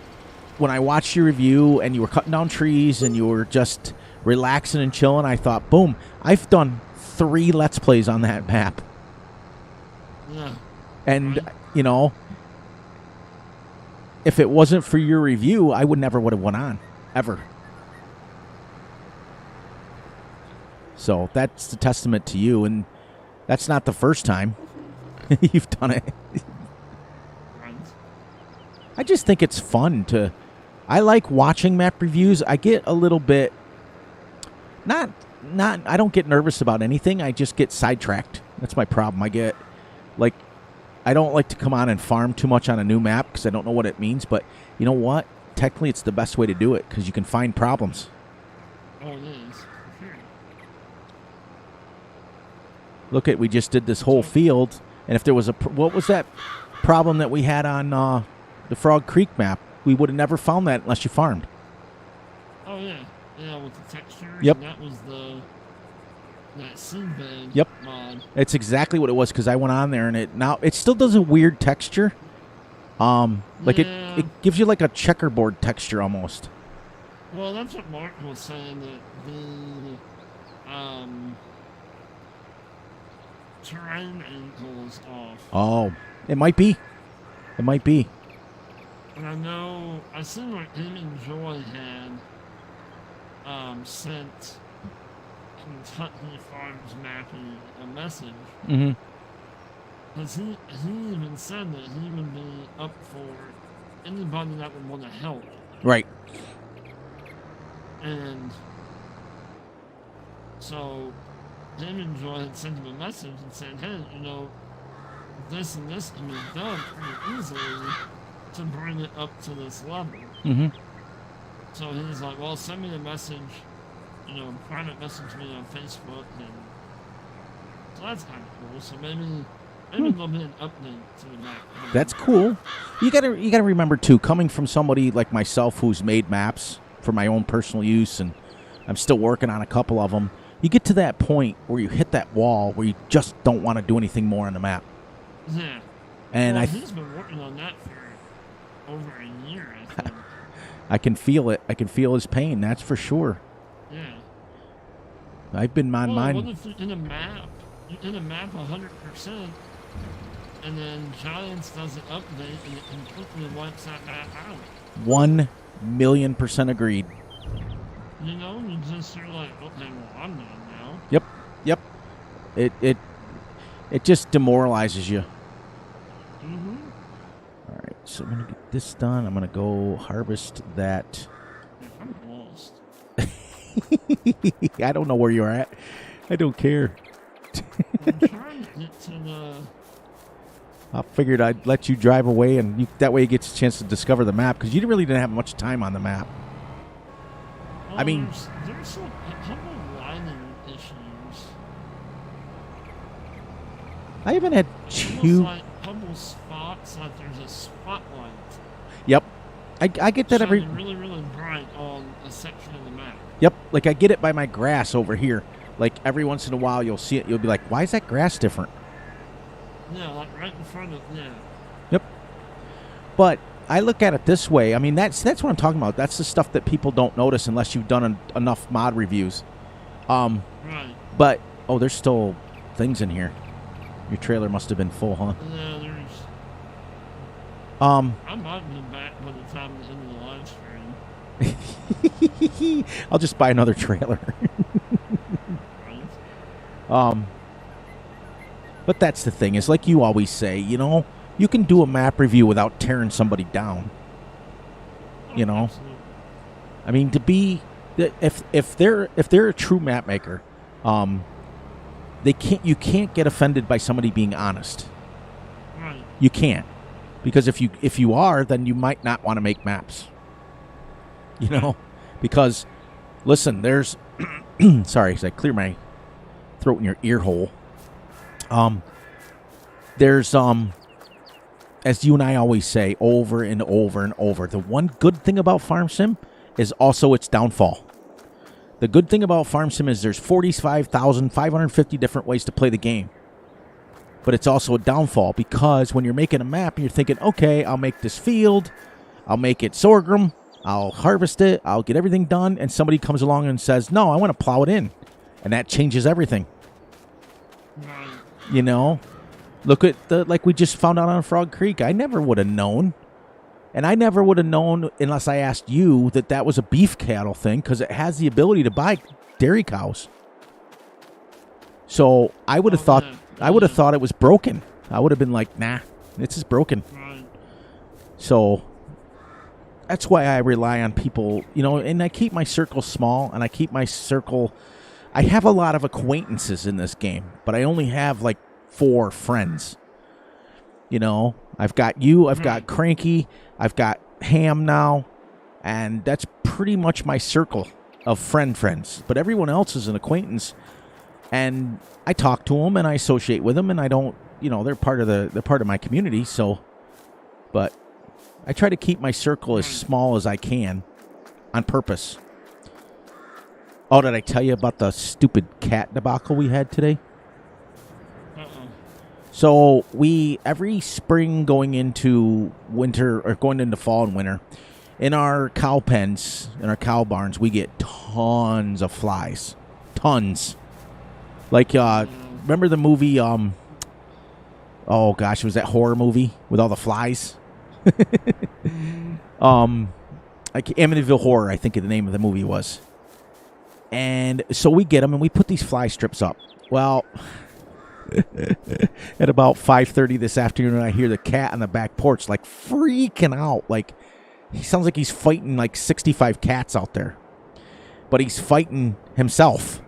when I watched your review and you were cutting down trees and you were just relaxing and chilling, I thought, boom, I've done 3 Let's Plays on that map. Yeah. And, you know, if it wasn't for your review, I would have went on, ever. So that's a testament to you, and that's not the first time you've done it. I just think it's fun to... I like watching map reviews. I get a little bit... I don't get nervous about anything. I just get sidetracked. That's my problem. I don't like to come on and farm too much on a new map because I don't know what it means. But you know what? Technically, it's the best way to do it because you can find problems. Oh, it is. Sure. Look at, we just did this whole field, and if there was what was that problem that we had on the Frog Creek map? We would have never found that unless you farmed. Oh yeah, yeah, with the textures. Yep. And that was that seedbed Yep. mod. It's exactly what it was because I went on there and it still does a weird texture. It gives you like a checkerboard texture almost. Well, that's what Mark was saying, that the terrain angle is off. Oh, it might be. It might be. And I know, I seen what him and Joy had sent Kentucky Farms Mapping a message. Mm-hmm. Because he even said that he would be up for anybody that would want to help. Right. And so him and Joy had sent him a message and said, hey, you know, this and this can be done pretty easily to bring it up to this level. Mm-hmm. So he's like, well, send me a message, you know, private message me on Facebook, and so that's kind of cool. So maybe there'll be an update to the map. That's cool. You gotta remember too, coming from somebody like myself who's made maps for my own personal use, and I'm still working on a couple of them. You get to that point where you hit that wall where you just don't want to do anything more on the map. Yeah. And well, he's been working on that for over a year, I think. I can feel it. I can feel his pain. That's for sure. Yeah. I've been on mine. What if you're in a map 100%, and then Giants does an update and it completely wipes that map out? 1,000,000% agreed. You know, you just are like, okay, well, I'm done now. Yep. It just demoralizes you. Mm-hmm. All right, so I'm gonna get this done. I'm gonna go harvest that. I'm lost. I don't know where you're at. I don't care. I'm trying to get to the... I figured I'd let you drive away, and that way he gets a chance to discover the map, because you really didn't have much time on the map. Well, I mean... There's a couple of lighting issues. I haven't had Almost like a couple spots, like there's a spotlight. Yep. I get that every... really, really bright on a section of the map. Yep, like I get it by my grass over here. Like every once in a while you'll see it, you'll be like, why is that grass different? Yeah, like right in front of, yeah. Yep. But I look at it this way. I mean, that's what I'm talking about. That's the stuff that people don't notice unless you've done enough mod reviews. Right. But, oh, there's still things in here. Your trailer must have been full, huh? Yeah, there's... I might have been back by the time the end of the live stream. I'll just buy another trailer. Right. But that's the thing, is like you always say, you know, you can do a map review without tearing somebody down. You know? Absolutely. I mean, to be... If they're a true map maker, you can't get offended by somebody being honest. Right. You can't. Because if you are, then you might not want to make maps. You know? Because, listen, there's... sorry, as I clear my throat in your ear hole. There's... as you and I always say over and over and over, the one good thing about Farm Sim is also its downfall. The good thing about Farm Sim is there's 45,550 different ways to play the game. But it's also a downfall because when you're making a map and you're thinking, okay, I'll make this field, I'll make it sorghum, I'll harvest it, I'll get everything done, and somebody comes along and says, no, I want to plow it in. And that changes everything. Right. You know? Look at like we just found out on Frog Creek. I never would have known. And I never would have known unless I asked you that was a beef cattle thing because it has the ability to buy dairy cows. So I would have thought it was broken. I would have been like, nah, this is broken. Right. So that's why I rely on people, and I keep my circle small and I keep my circle. I have a lot of acquaintances in this game, but I only have like 4 friends. I've got you, I've got Cranky, I've got Ham now, and that's pretty much my circle of friends. But everyone else is an acquaintance, and I talk to them and I associate with them, and I don't, they're part of my community. So, but I try to keep my circle as small as I can, on purpose. Oh, did I tell you about the stupid cat debacle we had today? So every spring going into winter or going into fall and winter, in our cow pens, in our cow barns, we get tons of flies. Tons. Like, remember the movie, oh gosh, it was that horror movie with all the flies? Amityville Horror, I think the name of the movie was. And so we get them and we put these fly strips up. Well, at about 5:30 this afternoon, I hear the cat on the back porch like freaking out. Like he sounds like he's fighting like 65 cats out there, but he's fighting himself.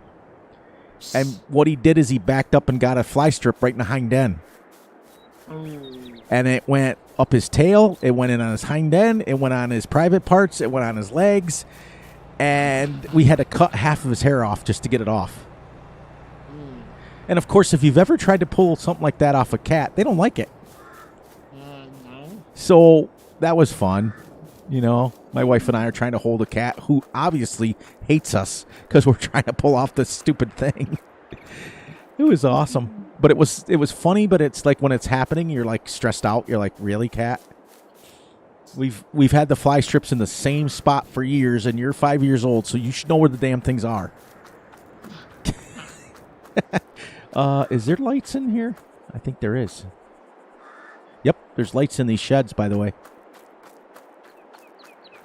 And what he did is he backed up and got a fly strip right in the hind end, and it went up his tail, it went in on his hind end, it went on his private parts, it went on his legs, and we had to cut half of his hair off just to get it off. And, of course, if you've ever tried to pull something like that off a cat, they don't like it. No. So that was fun. My wife and I are trying to hold a cat who obviously hates us because we're trying to pull off this stupid thing. It was awesome. But it was funny, but it's like when it's happening, you're like stressed out. You're like, really, cat? We've had the fly strips in the same spot for years, and you're 5 years old, so you should know where the damn things are. Is there lights in here? I think there is. Yep, there's lights in these sheds, by the way.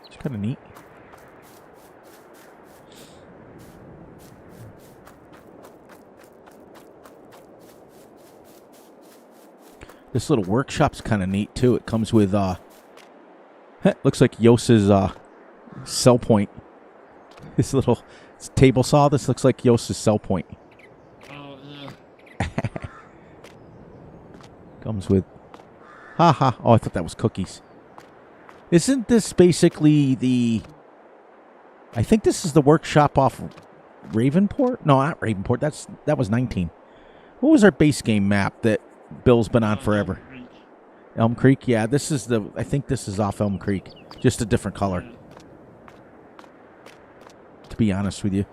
It's kind of neat. This little workshop's kind of neat, too. It comes with, looks like Yos's, cell point. This little table saw, this looks like Yos's cell point. Comes with... Ha. Oh, I thought that was cookies. Isn't this basically the... I think this is the workshop off Ravenport? No, not Ravenport. That was 19. What was our base game map that Bill's been on forever? Elm Creek? Yeah, I think this is off Elm Creek. Just a different color. To be honest with you.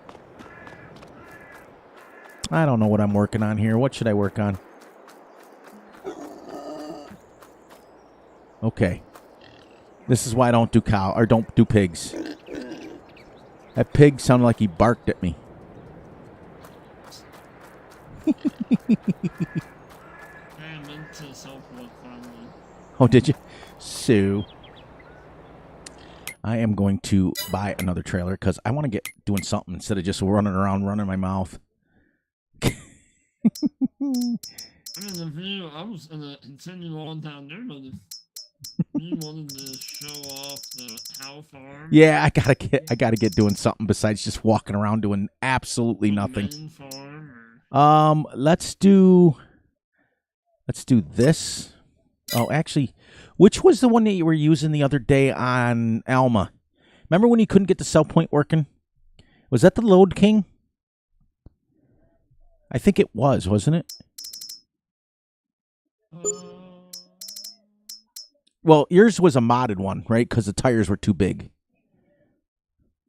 I don't know what I'm working on here. What should I work on? Okay. This is why I don't do don't do pigs. That pig sounded like he barked at me. Oh, did you? So, I am going to buy another trailer because I want to get doing something instead of just running around, running my mouth. I was going to continue on down there, but if you wanted to show off the cow farm. Yeah, I gotta get doing something besides just walking around doing absolutely nothing. Main farm, let's do this. Oh, actually, which was the one that you were using the other day on Alma? Remember when you couldn't get the cell point working? Was that the Load King? I think it was, wasn't it? Well, yours was a modded one, right? Because the tires were too big.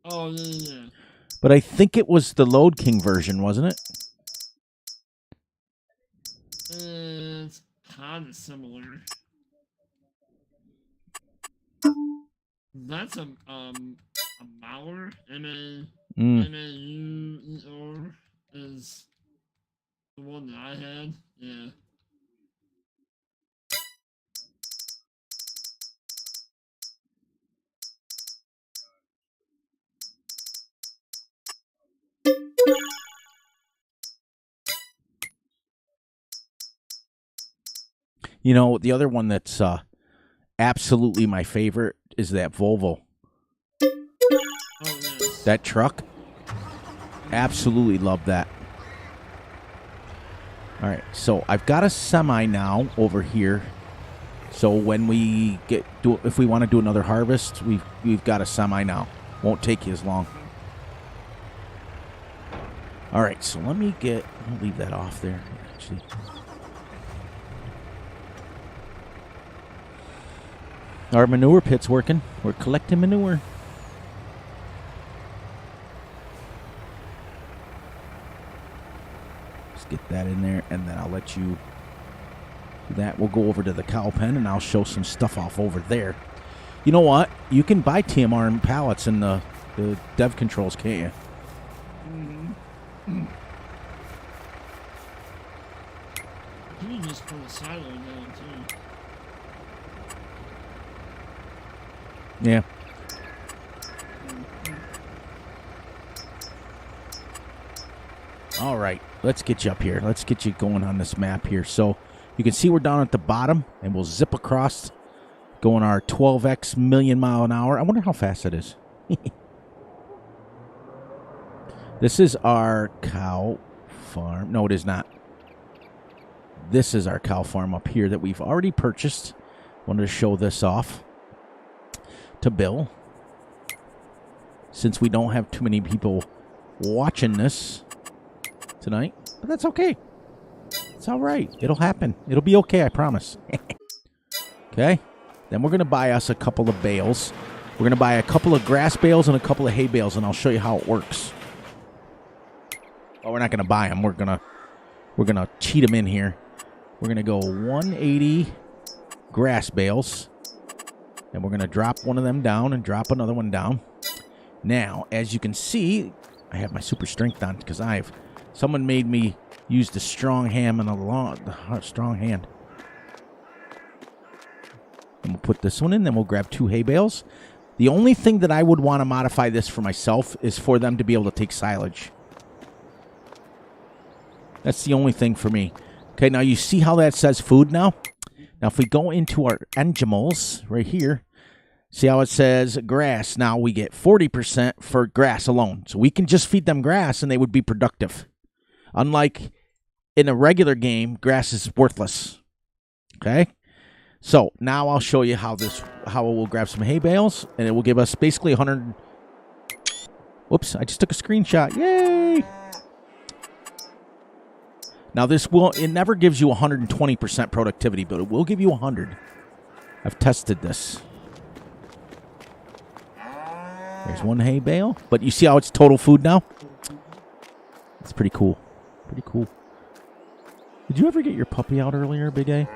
Oh, yeah. But I think it was the Load King version, wasn't it? It's kind of similar. That's a Mauer, M-A-U-E-R is the one that I had. Yeah. You know, the other one that's absolutely my favorite is that Volvo. Oh, yes. That truck. Absolutely love that. All right, so I've got a semi now over here. So when we if we want to do another harvest, we've got a semi now. Won't take you as long. All right, so I'll leave that off there, actually. Our manure pit's working. We're collecting manure. Let's get that in there, and then I'll let you do that. We'll go over to the cow pen, and I'll show some stuff off over there. You know what? You can buy TMR and pallets in the dev controls, can't you? Mm-hmm. You can just put a silo down, too. Yeah. All right, let's get you up here. Let's get you going on this map here. So you can see we're down at the bottom, and we'll zip across, going our 12x million mile an hour. I wonder how fast that is. This is our cow farm. No, it is not. This is our cow farm up here that we've already purchased. Wanted to show this off to Bill, since we don't have too many people watching this tonight, but that's okay. It's all right. It'll happen. It'll be okay, I promise. Okay, then we're going to buy us a couple of bales. We're going to buy a couple of grass bales and a couple of hay bales, and I'll show you how it works. Oh, we're not going to buy them. We're going to cheat them in here. We're going to go 180 grass bales. And we're going to drop one of them down and drop another one down. Now, as you can see, I have my super strength on because someone made me use the strong hand and the strong hand. And we'll put this one in, then we'll grab 2 hay bales. The only thing that I would want to modify this for myself is for them to be able to take silage. That's the only thing for me. Okay, now you see how that says food now? Now, if we go into our animals right here, see how it says grass. Now we get 40% for grass alone. So we can just feed them grass and they would be productive. Unlike in a regular game, grass is worthless. Okay? So now I'll show you how we'll grab some hay bales and it will give us basically 100. Whoops, I just took a screenshot. Yay! Now, it never gives you 120% productivity, but it will give you 100. I've tested this. There's one hay bale, but you see how it's total food now? It's pretty cool. Pretty cool. Did you ever get your puppy out earlier, Big A?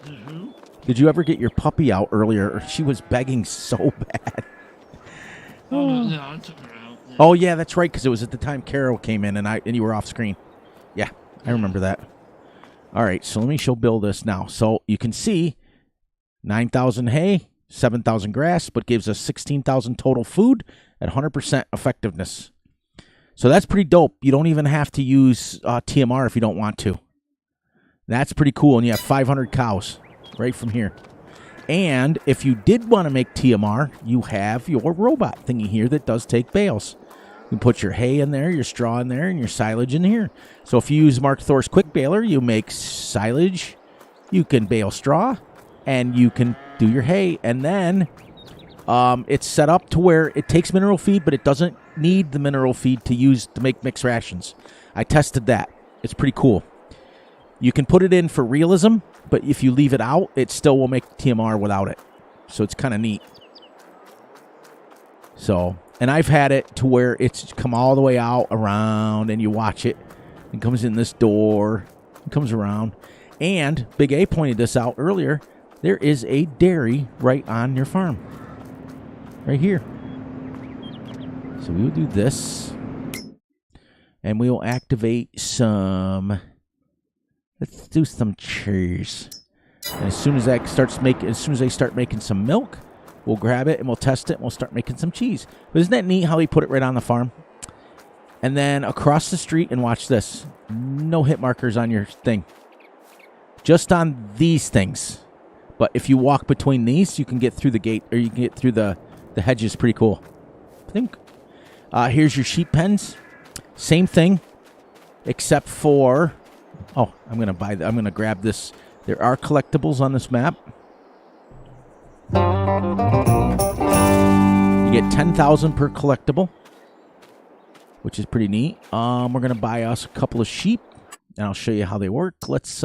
Mm-hmm. Did you ever get your puppy out earlier? She was begging so bad. Oh, no, I took her out. Yeah. Oh, yeah, that's right, because it was at the time Carol came in and you were off screen. Yeah, I remember that. All right, so let me show Bill this now. So you can see 9,000 hay, 7,000 grass, but gives us 16,000 total food at 100% effectiveness. So that's pretty dope. You don't even have to use TMR if you don't want to. That's pretty cool, and you have 500 cows right from here. And if you did want to make TMR, you have your robot thingy here that does take bales. You can put your hay in there, your straw in there, and your silage in here. So if you use Mark Thor's quick baler, you make silage, you can bale straw, and you can do your hay. And then it's set up to where it takes mineral feed, but it doesn't need the mineral feed to make mixed rations. I tested that. It's pretty cool. You can put it in for realism, but if you leave it out, it still will make TMR without it. So it's kind of neat. So, and I've had it to where it's come all the way out around, and you watch it. It comes in this door. It comes around. And Big A pointed this out earlier. There is a dairy right on your farm. Right here. So we will do this. And we will activate some... Let's do some cheese. And as soon as that starts making... As soon as they start making some milk, we'll grab it and we'll test it and we'll start making some cheese. But isn't that neat how he put it right on the farm? And then across the street, and watch this. No hit markers on your thing. Just on these things. But if you walk between these, you can get through the gate, or you can get through the hedges. Pretty cool. I think. Here's your sheep pens. Same thing, except for... Oh, I'm gonna grab this. There are collectibles on this map. You get 10,000 per collectible, which is pretty neat. We're gonna buy us a couple of sheep, and I'll show you how they work. Let's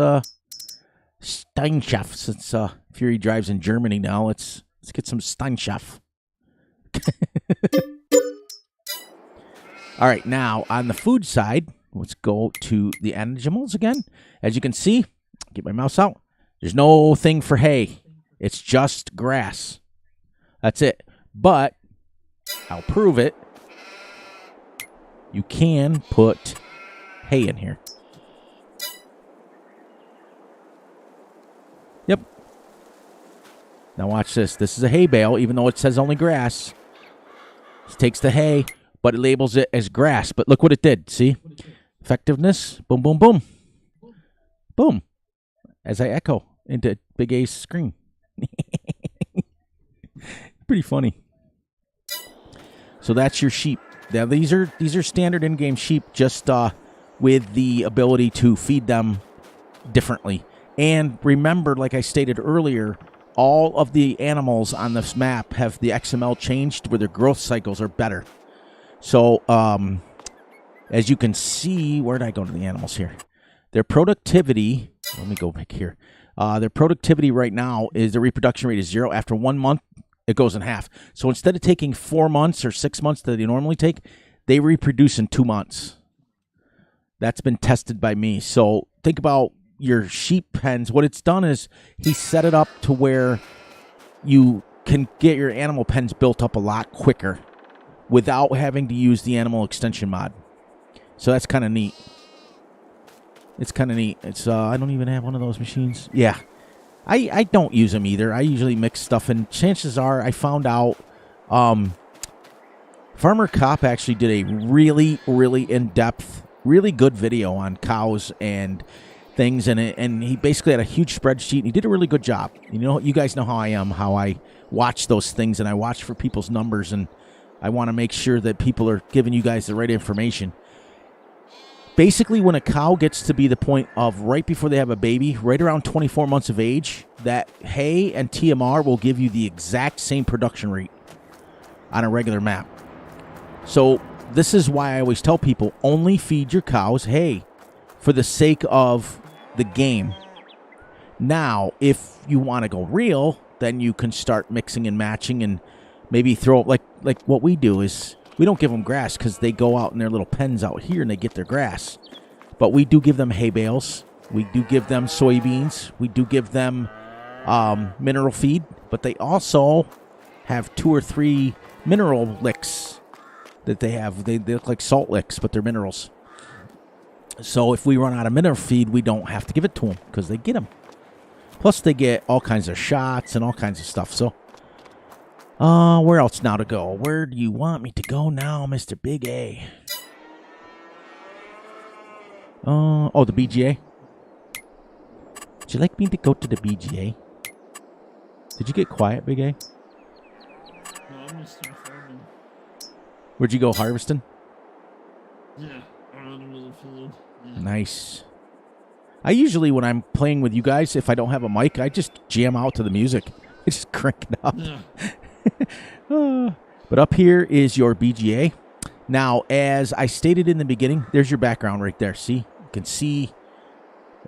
Steinschaft, since Fury drives in Germany now. Let's get some Steinschaft. All right, now on the food side, let's go to the animals again. As you can see, get my mouse out. There's no thing for hay. It's just grass. That's it. But I'll prove it. You can put hay in here. Yep. Now watch this. This is a hay bale, even though it says only grass. It takes the hay, but it labels it as grass. But look what it did. See? Effectiveness. Boom, boom, boom. Boom. As I echo into Big A's screen. Pretty funny. So that's your sheep. Now these are standard in-game sheep, just with the ability to feed them differently. And remember, like I stated earlier, all of the animals on this map have the XML changed where their growth cycles are better. So, as you can see, where did I go to the animals here? Their productivity, let me go back here. Their productivity right now is the reproduction rate is 0. After 1 month, it goes in half. So instead of taking 4 months or 6 months that they normally take, they reproduce in 2 months. That's been tested by me. So think about your sheep pens. What it's done is he set it up to where you can get your animal pens built up a lot quicker without having to use the animal extension mod. So that's kind of neat. It's kind of neat. It's I don't even have one of those machines. Yeah. I don't use them either. I usually mix stuff, and chances are I found out Farmer Cop actually did a really, really in-depth, really good video on cows and things, and he basically had a huge spreadsheet, and he did a really good job. You know, you guys know how I am, how I watch those things, and I watch for people's numbers, and I want to make sure that people are giving you guys the right information. Basically, when a cow gets to be the point of right before they have a baby, right around 24 months of age, that hay and TMR will give you the exact same production rate on a regular map. So this is why I always tell people, only feed your cows hay for the sake of the game. Now, if you want to go real, then you can start mixing and matching and maybe throw, like what we do is, we don't give them grass because they go out in their little pens out here and they get their grass. But we do give them hay bales. We do give them soybeans. We do give them mineral feed. But they also have 2 or 3 mineral licks that they have. They look like salt licks, but they're minerals. So if we run out of mineral feed, we don't have to give it to them because they get them. Plus they get all kinds of shots and all kinds of stuff. So where else now to go? Where do you want me to go now, Mr. Big A? Oh, the BGA. Would you like me to go to the BGA? Did you get quiet, Big A? No, I'm just farming. Where'd you go, harvesting? Yeah, out into the field. Yeah. Nice. I usually, when I'm playing with you guys, if I don't have a mic, I just jam out to the music. I just crank it up. Yeah. But up here is your BGA. Now, as I stated in the beginning, there's your background right there. See? You can see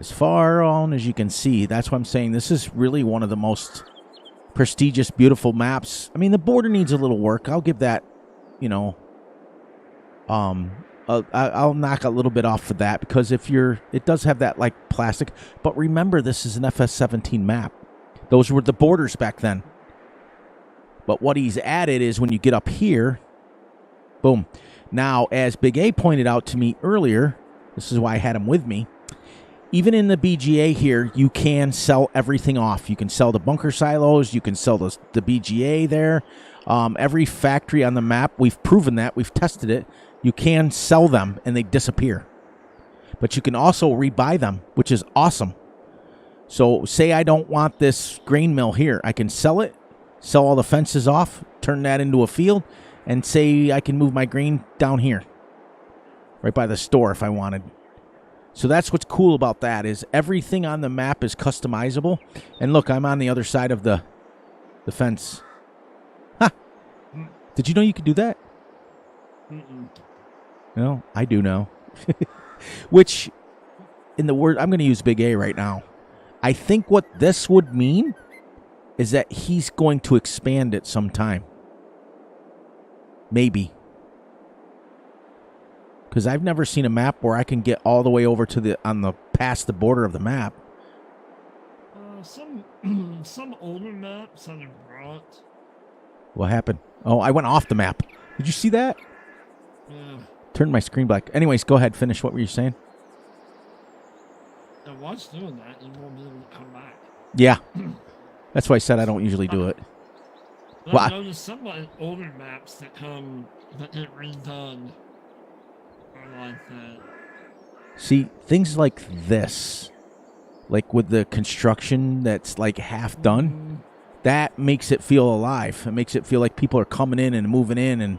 as far on as you can see. That's what I'm saying. This is really one of the most prestigious, beautiful maps. I mean, the border needs a little work. I'll give that, you know, I'll knock a little bit off for that because it does have that like plastic. But remember, this is an Fs17 map. Those were the borders back then. But what he's added is when you get up here, boom. Now, as Big A pointed out to me earlier, this is why I had him with me. Even in the BGA here, you can sell everything off. You can sell the bunker silos. You can sell the BGA there. Every factory on the map, we've proven that. We've tested it. You can sell them, and they disappear. But you can also rebuy them, which is awesome. So say I don't want this grain mill here. I can sell it, sell all the fences off, turn that into a field, and say I can move my grain down here, right by the store if I wanted. So that's what's cool about that is everything on the map is customizable. And look, I'm on the other side of the fence. Ha! Did you know you could do that? No, I do know. Which, in the word, I'm going to use Big A right now. I think what this would mean is that he's going to expand it sometime. Maybe. Because I've never seen a map where I can get all the way over to past the border of the map. Some older maps that are brought. What happened? Oh, I went off the map. Did you see that? Yeah. Turned my screen black. Anyways, go ahead. Finish. What were you saying? Now, watch doing that. You won't be able to come back. Yeah. That's why I said I don't usually do it. Well, I noticed some older maps that get redone. Like that. See, things like this, like with the construction that's like half done, that makes it feel alive. It makes it feel like people are coming in and moving in. And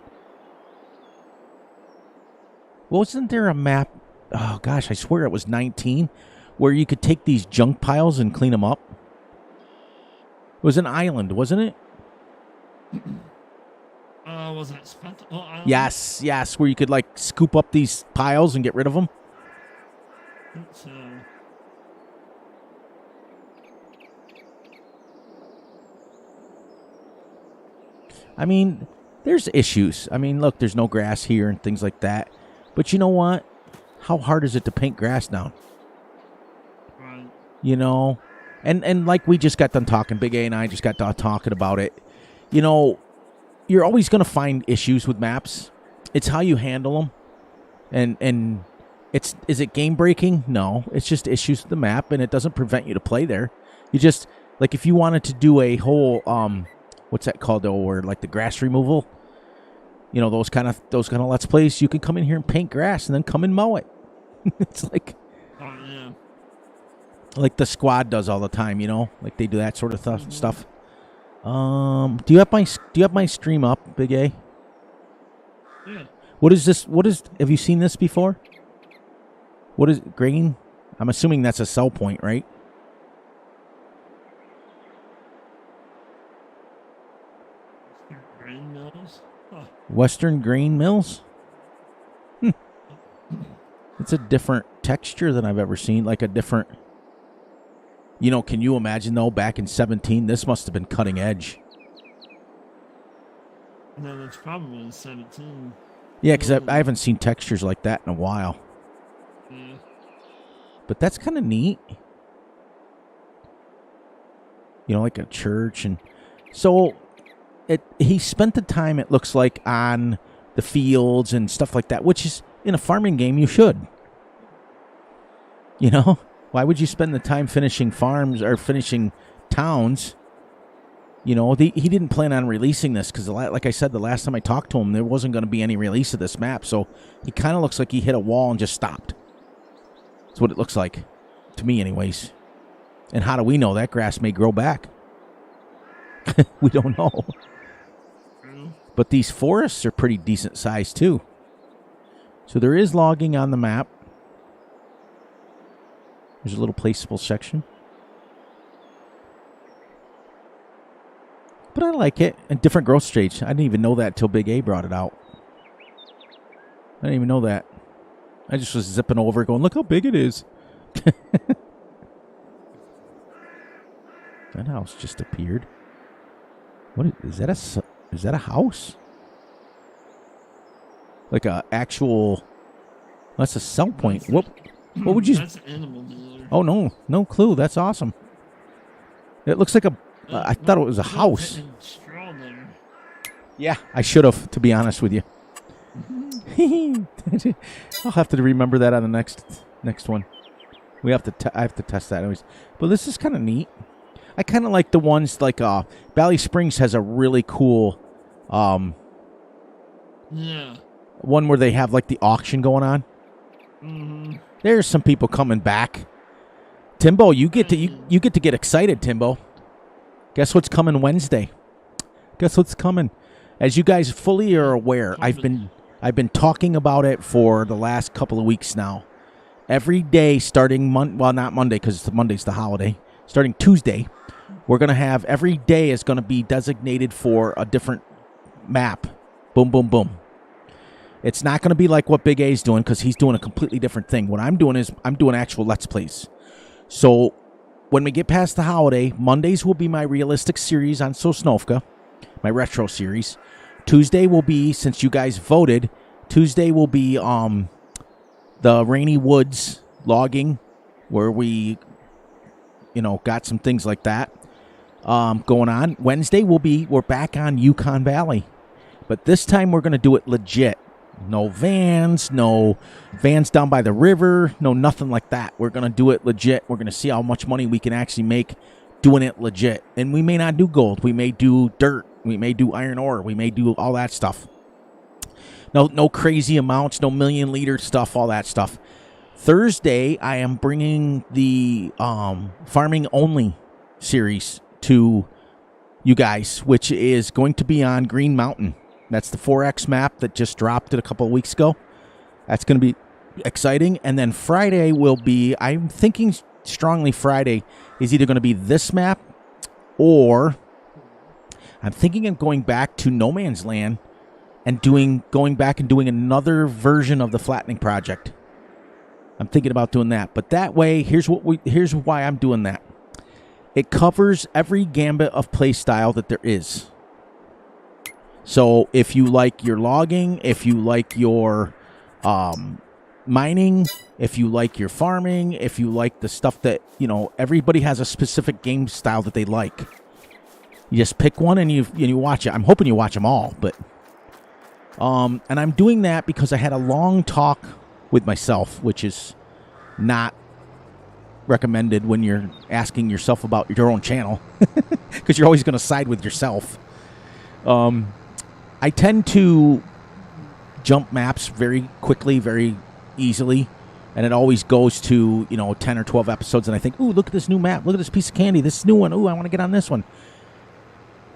wasn't there a map? Oh gosh, I swear it was 19, where you could take these junk piles and clean them up. It was an island, wasn't it? Was it Spectacle Island? Yes, where you could like scoop up these piles and get rid of them. I mean, there's issues. I mean, look, there's no grass here and things like that. But you know what? How hard is it to paint grass down? Right. You know? And like we just got done talking, Big A and I just got done talking about it. You know, you're always going to find issues with maps. It's how you handle them. And is it game breaking? No, it's just issues with the map, and it doesn't prevent you to play there. You just, like, if you wanted to do a whole what's that called, where like the grass removal, you know, those kind of let's plays, you can come in here and paint grass and then come and mow it. It's like, oh yeah, like the squad does all the time, you know, like they do that sort of stuff. Do you have my stream up, Big A? Yeah. What is this? Have you seen this before? What is grain? I'm assuming that's a sell point, right? Grain mills? Huh. Western grain mills? It's a different texture than I've ever seen. Like a different... You know, can you imagine, though, back in 17, this must have been cutting edge. No, it's probably 17. Yeah, because I haven't seen textures like that in a while. Yeah. But that's kind of neat. You know, like a church. And so he spent the time, it looks like, on the fields and stuff like that, which is, in a farming game, you should. You know? Why would you spend the time finishing farms or finishing towns? You know, he didn't plan on releasing this because, like I said, the last time I talked to him, there wasn't going to be any release of this map. So he kind of looks like he hit a wall and just stopped. That's what it looks like, to me anyways. And how do we know that grass may grow back? We don't know. But these forests are pretty decent size, too. So there is logging on the map. There's a little placeable section. But I like it. And different growth stage. I didn't even know that until Big A brought it out. I didn't even know that. I just was zipping over going, look how big it is. That house just appeared. What is that? Is that a house? Like a actual? That's a sell point. What would you? That's an animal dealer. Oh no clue. That's awesome. It looks like a. I thought it was a house. Straw there. Yeah, I should have, to be honest with you. I'll have to remember that on the next one. We have to. I have to test that anyways. But this is kind of neat. I kind of like the ones like Valley Springs has a really cool Yeah. one where they have like the auction going on. Mm-hmm. There's some people coming back. Timbo, you get to get excited, Timbo. Guess what's coming Wednesday? Guess what's coming? As you guys fully are aware, I've been talking about it for the last couple of weeks now. Every day starting not Monday because Monday's the holiday. Starting Tuesday, we're going to have every day is going to be designated for a different map. Boom, boom, boom. It's not going to be like what Big A's doing because he's doing a completely different thing. What I'm doing is I'm doing actual Let's Plays. So when we get past the holiday, Mondays will be my realistic series on Sosnovka, my retro series. Tuesday will be, since you guys voted, Tuesday will be the Rainy Woods logging, where we, got some things like that going on. Wednesday we're back on Yukon Valley, but this time we're going to do it legit. No vans down by the river, no nothing like that. We're going to do it legit. We're going to see how much money we can actually make doing it legit. And we may not do gold. We may do dirt. We may do iron ore. We may do all that stuff. No crazy amounts, no million-liter stuff, all that stuff. Thursday, I am bringing the farming-only series to you guys, which is going to be on Green Mountain. That's the 4X map that just dropped it a couple of weeks ago. That's going to be exciting. And then Friday will be, I'm thinking strongly Friday is either going to be this map or I'm thinking of going back to No Man's Land and going back and doing another version of the flattening project. I'm thinking about doing that. But that way, here's why I'm doing that. It covers every gambit of play style that there is. So if you like your logging, if you like your mining, if you like your farming, if you like the stuff that, everybody has a specific game style that they like. You just pick one and you watch it. I'm hoping you watch them all, but and I'm doing that because I had a long talk with myself, which is not recommended when you're asking yourself about your own channel because you're always going to side with yourself. I tend to jump maps very quickly, very easily, and it always goes to, 10 or 12 episodes, and I think, ooh, look at this new map. Look at this piece of candy, this new one. Ooh, I want to get on this one.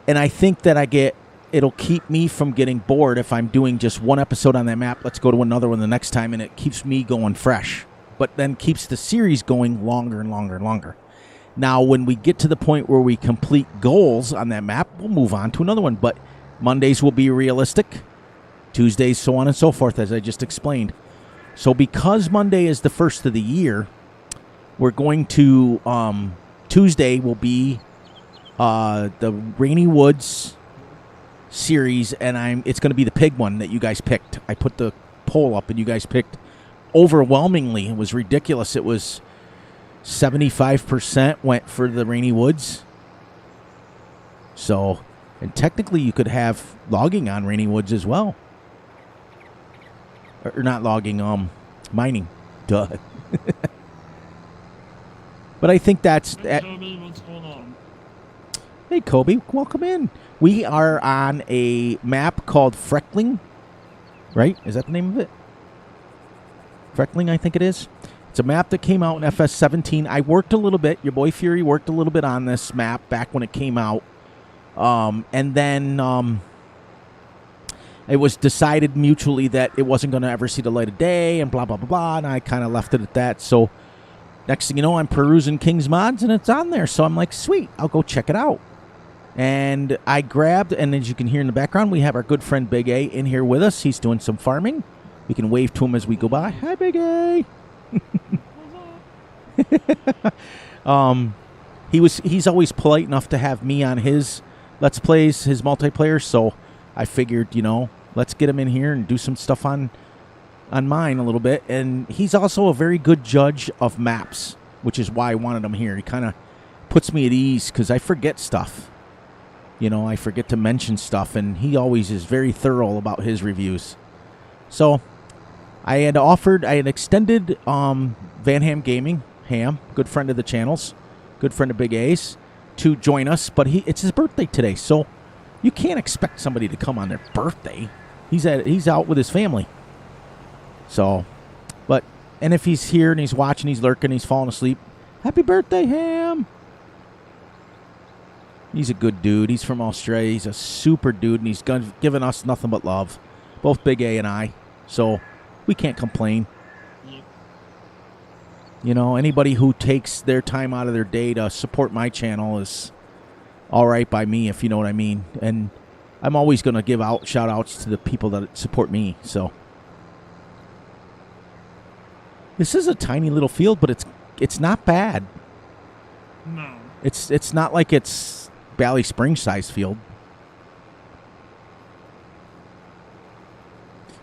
And I think that it'll keep me from getting bored if I'm doing just one episode on that map. Let's go to another one the next time, and it keeps me going fresh, but then keeps the series going longer and longer and longer. Now, when we get to the point where we complete goals on that map, we'll move on to another one, but Mondays will be realistic, Tuesdays, so on and so forth, as I just explained. So because Monday is the first of the year, we're going to, Tuesday will be the Rainy Woods series, and it's going to be the pig one that you guys picked. I put the poll up, and you guys picked overwhelmingly. It was ridiculous. It was 75% went for the Rainy Woods. So... And technically, you could have logging on Rainy Woods as well. Or not logging, mining. Duh. But I think that's... Kobe, what's going on? Hey, Kobe, welcome in. We are on a map called Freckling. Right? Is that the name of it? Freckling, I think it is. It's a map that came out in Fs22. I worked a little bit. Your boy Fury worked a little bit on this map back when it came out. And then it was decided mutually that it wasn't going to ever see the light of day and blah, blah, blah, blah. And I kind of left it at that. So next thing you know, I'm perusing King's Mods and it's on there. So I'm like, sweet, I'll go check it out. And I grabbed, and as you can hear in the background, we have our good friend Big A in here with us. He's doing some farming. We can wave to him as we go by. Hi, Big A. he's always polite enough to have me on his Let's Plays, his multiplayer, so I figured, let's get him in here and do some stuff on mine a little bit. And he's also a very good judge of maps, which is why I wanted him here. He kind of puts me at ease because I forget stuff. I forget to mention stuff, and he always is very thorough about his reviews. So I had extended Van Ham Gaming, Ham, good friend of the channel's, good friend of Big A's, to join us, but it's his birthday today, so you can't expect somebody to come on their birthday. He's out with his family. So, and if he's here and he's watching, he's lurking, he's falling asleep, happy birthday, Ham. He's a good dude. He's from Australia. He's a super dude, and he's given us nothing but love, both Big A and I. So we can't complain. Anybody who takes their time out of their day to support my channel is all right by me, if you know what I mean. And I'm always going to give out shout-outs to the people that support me. So this is a tiny little field, but it's not bad. No. It's not like it's Valley Springs size field.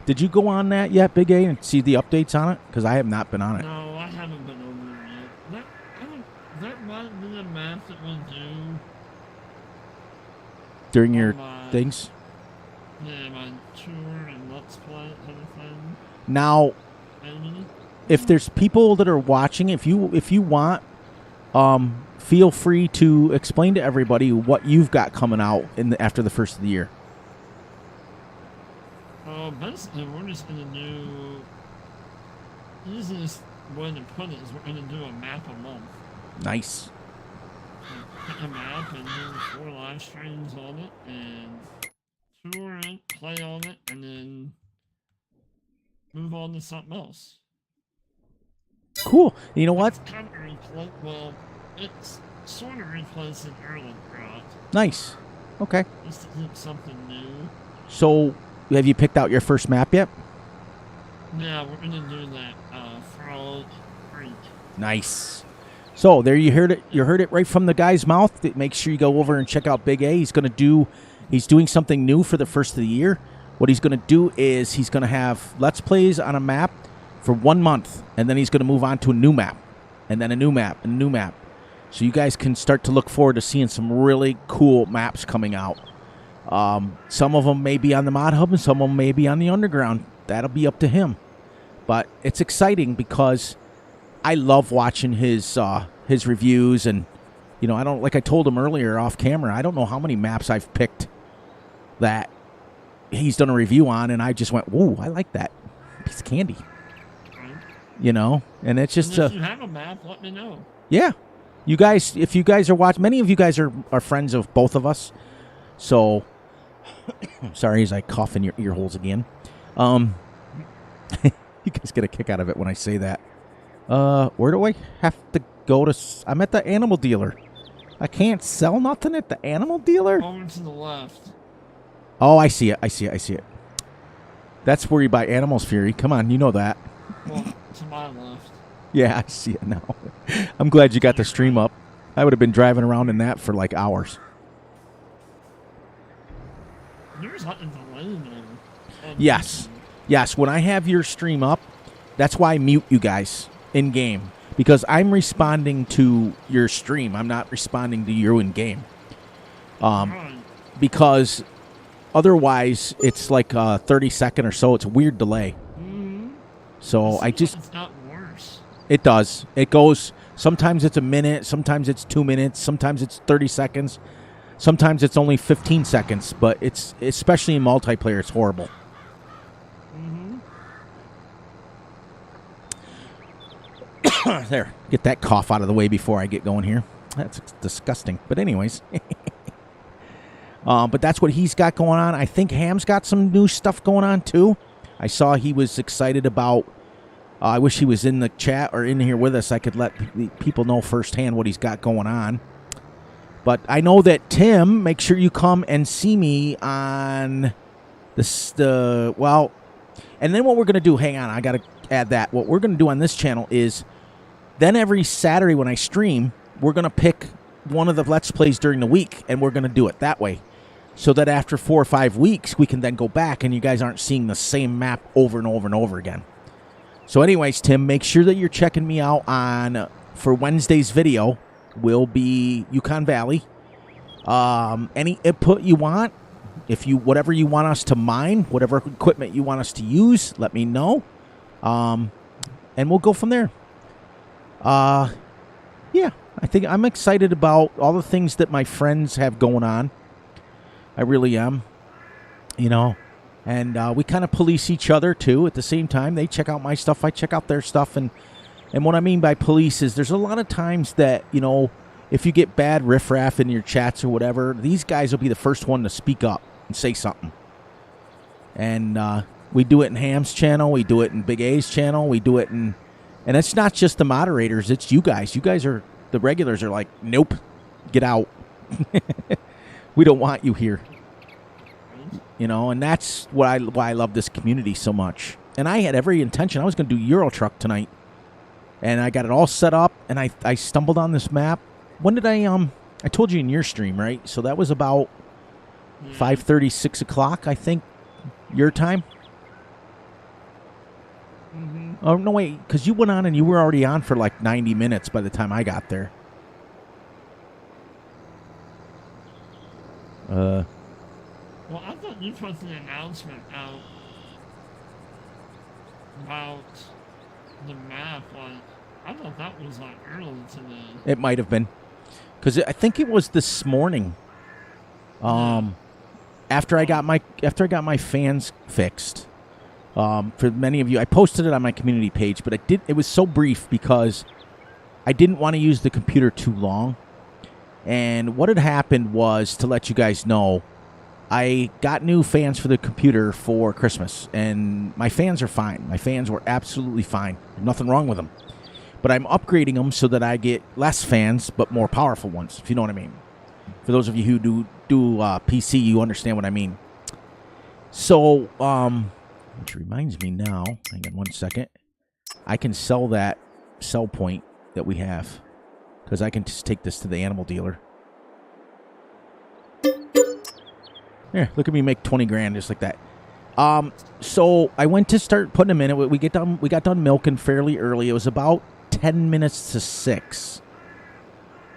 Did you go on that yet, Big A, and see the updates on it? Because I have not been on it. No, I haven't been over there yet. That might be a map that we do during your things. Yeah, my tour and Let's Play kind of thing. Now, if there's people that are watching, if you want, feel free to explain to everybody what you've got coming out after the first of the year. Basically, we're just going to do... The easiest way to put it is we're going to do a map a month. Nice. Pick a map and do 4 live streams on it, and tour it, play on it, and then move on to something else. Cool. You know what? It's kind of it's sort of replacing Early Route. Nice. Okay. Just to keep something new. So, have you picked out your first map yet? Yeah, we're going to do that Frog Creek. Nice. So, there you heard it. You heard it right from the guy's mouth. Make sure you go over and check out Big A. He's doing something new for the first of the year. What he's going to do is he's going to have Let's Plays on a map for 1 month, and then he's going to move on to a new map, and then a new map, and a new map. So you guys can start to look forward to seeing some really cool maps coming out. Some of them may be on the Mod Hub, and some of them may be on the Underground. That'll be up to him. But it's exciting because I love watching his reviews, and I don't, like I told him earlier off camera, I don't know how many maps I've picked that he's done a review on, and I just went, whoa, I like that piece of candy. And it's just if you have a map, let me know. Yeah. You guys, if you guys are watching, many of you guys are friends of both of us. So, sorry as I cough in your ear holes again. You guys get a kick out of it when I say that. Where do I have to go to? I'm at the animal dealer. I can't sell nothing at the animal dealer? Over to the left. Oh, I see it. That's where you buy Animals Fury. Come on, you know that. Well, to my left. Yeah, I see it now. I'm glad you got the stream up. I would have been driving around in that for like hours. There's like a delay there. Yes. When I have your stream up, that's why I mute you guys in game, because I'm responding to your stream. I'm not responding to you in game. Because otherwise it's like a 30-second or so. It's a weird delay. So it's not worse. It does. It goes, sometimes it's a minute, sometimes it's 2 minutes, sometimes it's 30 seconds, sometimes it's only 15 seconds, but it's, especially in multiplayer, it's horrible. There, get that cough out of the way before I get going here. That's disgusting. But anyways, but that's what he's got going on. I think Ham's got some new stuff going on too. I saw he was excited about, I wish he was in the chat or in here with us. I could let people know firsthand what he's got going on. But I know that Tim, make sure you come and see me on well, and then what we're going to do, hang on, I got to add that. What we're going to do on this channel is then every Saturday when I stream, we're going to pick one of the Let's Plays during the week, and we're going to do it that way. So that after 4 or 5 weeks, we can then go back, and you guys aren't seeing the same map over and over and over again. So anyways, Tim, make sure that you're checking me out on, for Wednesday's video, will be Yukon Valley. Any input you want, whatever you want us to mine, whatever equipment you want us to use, let me know. And we'll go from there. Yeah, I think I'm excited about all the things that my friends have going on. I really am, you know, and we kind of police each other too. At the same time, they check out my stuff, I check out their stuff, and what I mean by police is there's a lot of times that, you know, if you get bad riffraff in your chats or whatever, these guys will be the first one to speak up and say something. And we do it in Ham's channel, we do it in Big A's channel, we do it in, and it's not just the moderators, it's you guys. You guys are, the regulars are like, nope, get out. We don't want you here. You know, and that's why I love this community so much. And I had every intention, I was going to do Euro Truck tonight. And I got it all set up, and I stumbled on this map. When did I told you in your stream, right? So that was about 5:30, 6 o'clock, I think, your time. Mm-hmm. Oh, no, wait, because you went on and you were already on for like 90 minutes by the time I got there. Well, I thought you put the announcement out about the map, like, I thought that was like early today. It might have been. Because I think it was this morning. After I got my fans fixed. For many of you, I posted it on my community page, but it was so brief because I didn't want to use the computer too long. And what had happened was, to let you guys know, I got new fans for the computer for Christmas, and my fans are fine. My fans were absolutely fine. Nothing wrong with them. But I'm upgrading them so that I get less fans, but more powerful ones, if you know what I mean. For those of you who do PC, you understand what I mean. So, which reminds me now, hang on one second, I can sell that sell point that we have, because I can just take this to the animal dealer. Here, look at me make 20 grand just like that. So I went to start putting them in it. We got done milking fairly early. It was about 10 minutes to 6.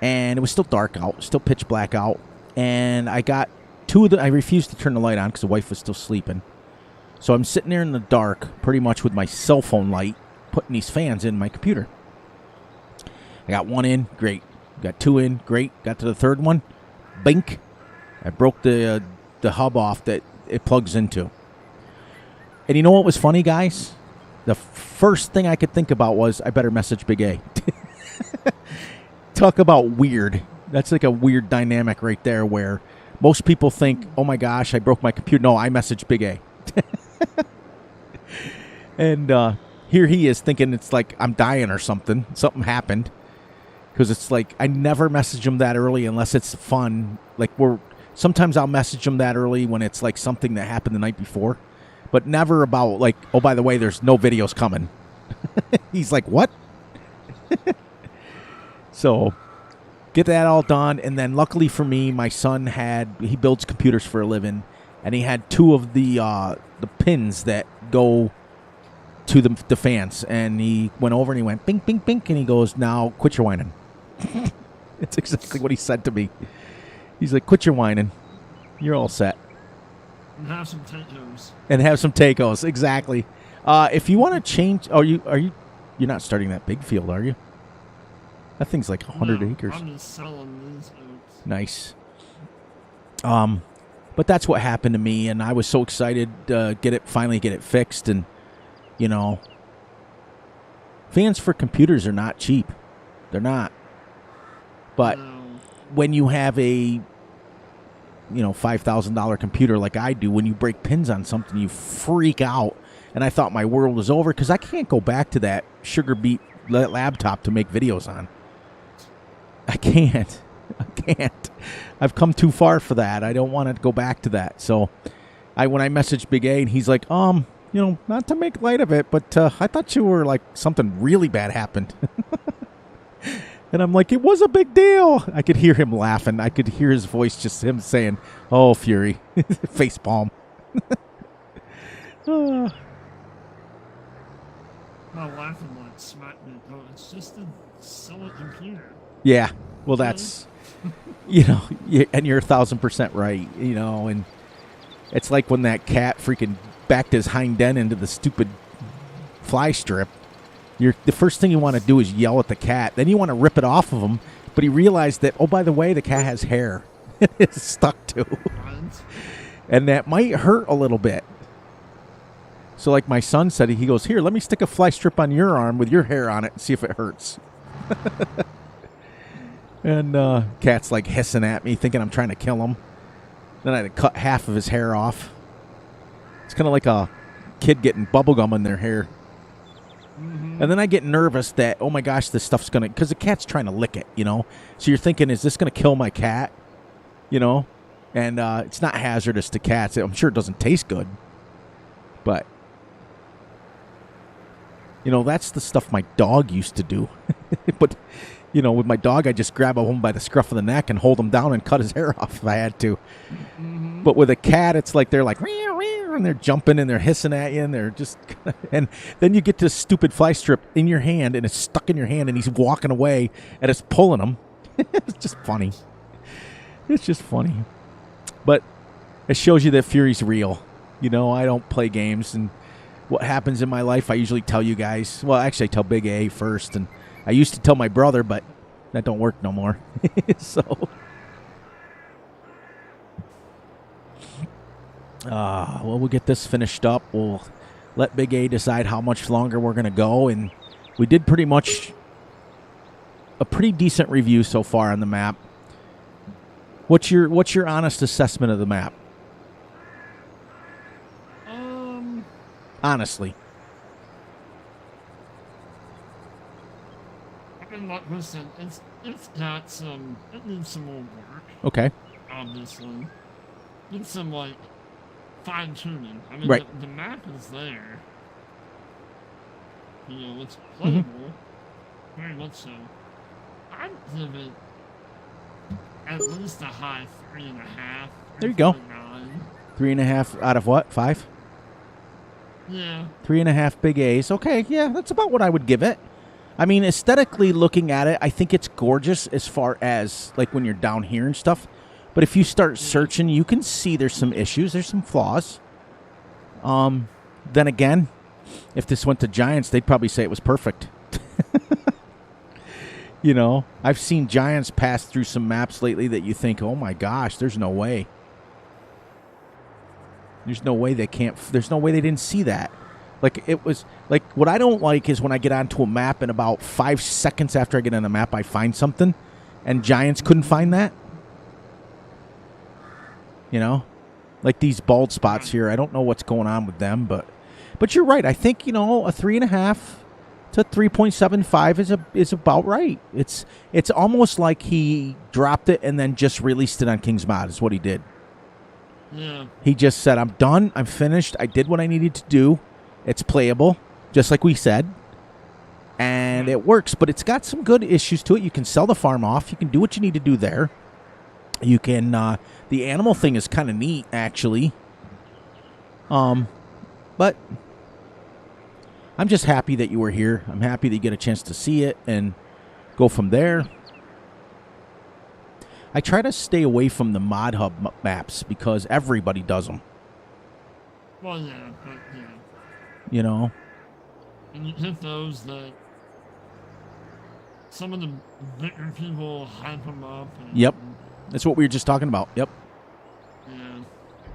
And it was still dark out, still pitch black out. And I got I refused to turn the light on because the wife was still sleeping. So I'm sitting there in the dark, pretty much with my cell phone light, putting these fans in my computer. I got one in, great. Got two in, great. Got to the third one, bink. I broke the hub off that it plugs into. And you know what was funny, guys? The first thing I could think about was, I better message Big A. Talk about weird. That's like a weird dynamic right there where most people think, oh my gosh, I broke my computer. No, I messaged Big A. And here he is thinking it's like I'm dying or something. Something happened. Because it's like, I never message him that early unless it's fun. Like, sometimes I'll message him that early when it's like something that happened the night before. But never about like, oh, by the way, there's no videos coming. He's like, what? So, get that all done. And then luckily for me, my son he builds computers for a living. And he had two of the pins that go to the fans. And he went over and he went, bink, bink, bink. And he goes, now quit your whining. It's exactly what he said to me. He's like, quit your whining. You're all set. And have some tacos. And have some tacos, exactly. If you want to change, you're not starting that big field, are you? That thing's like 100 acres. I'm just selling these oats. Nice. But that's what happened to me, and I was so excited to finally get it fixed. And you know, fans for computers are not cheap. They're not. But when you have a $5,000 computer like I do, when you break pins on something, you freak out. And I thought my world was over because I can't go back to that sugar beet laptop to make videos on. I can't. I've come too far for that. I don't want to go back to that. So when I messaged Big A, and he's like, not to make light of it, but I thought you were like something really bad happened. And I'm like, it was a big deal. I could hear him laughing. I could hear his voice, just him saying, oh, Fury. Face palm. My laughing like smacked me. Oh, it's just a silly computer. Yeah. Well, that's, and you're 1,000% right, and it's like when that cat freaking backed his hind end into the stupid fly strip. The first thing you want to do is yell at the cat. Then you want to rip it off of him. But he realized that, oh, by the way, the cat has hair. It's stuck to. And that might hurt a little bit. So like my son said, he goes, here, let me stick a fly strip on your arm with your hair on it and see if it hurts. And cat's like hissing at me, thinking I'm trying to kill him. Then I had to cut half of his hair off. It's kind of like a kid getting bubble gum in their hair. Mm-hmm. And then I get nervous that, oh my gosh, this stuff's going to, because the cat's trying to lick it, So you're thinking, is this going to kill my cat? And it's not hazardous to cats. I'm sure it doesn't taste good. But, that's the stuff my dog used to do. But, with my dog, I just grab him by the scruff of the neck and hold him down and cut his hair off if I had to. Mm-hmm. But with a cat, it's like they're like, meow, meow, and they're jumping and they're hissing at you and they're just, and then you get this stupid fly strip in your hand and it's stuck in your hand and he's walking away and it's pulling him. It's just funny. It's just funny. But it shows you that Fury's real. I don't play games, and what happens in my life, I usually tell you guys. Well, actually, I tell Big A first, and I used to tell my brother, but that don't work no more. So, we'll get this finished up. We'll let Big A decide how much longer we're going to go, and we did pretty much a pretty decent review so far on the map. What's your honest assessment of the map? Honestly. I mean, like listen, it's got some, it needs some more work. Okay. Obviously. Needs some, like, fine tuning. I mean, right. The map is there. It's playable. Mm-hmm. Very much so. I'd give it at least a high 3.5. There you go. 3.5 out of what? 5? Yeah. 3.5 Big A's. Okay, yeah, that's about what I would give it. I mean, aesthetically looking at it, I think it's gorgeous as far as, like, when you're down here and stuff. But if you start searching, you can see there's some issues. There's some flaws. Then again, if this went to Giants, they'd probably say it was perfect. I've seen Giants pass through some maps lately that you think, oh, my gosh, there's no way. There's no way they didn't see that. Like, it was, like, what I don't like is when I get onto a map and about 5 seconds after I get on the map, I find something, and Giants couldn't find that. Like these bald spots here. I don't know what's going on with them, but you're right. I think, a 3.5 to 3.75 is about right. It's almost like he dropped it and then just released it on King's Mod is what he did. Yeah. He just said, I'm done. I'm finished. I did what I needed to do. It's playable, just like we said. And it works, but it's got some good issues to it. You can sell the farm off. You can do what you need to do there. You can, the animal thing is kind of neat, actually. But I'm just happy that you were here. I'm happy that you get a chance to see it and go from there. I try to stay away from the Mod Hub maps because everybody does them. Well, yeah, but yeah. And you hit those that some of the bigger people hype them up. Yep. That's what we were just talking about. Yep. Yeah.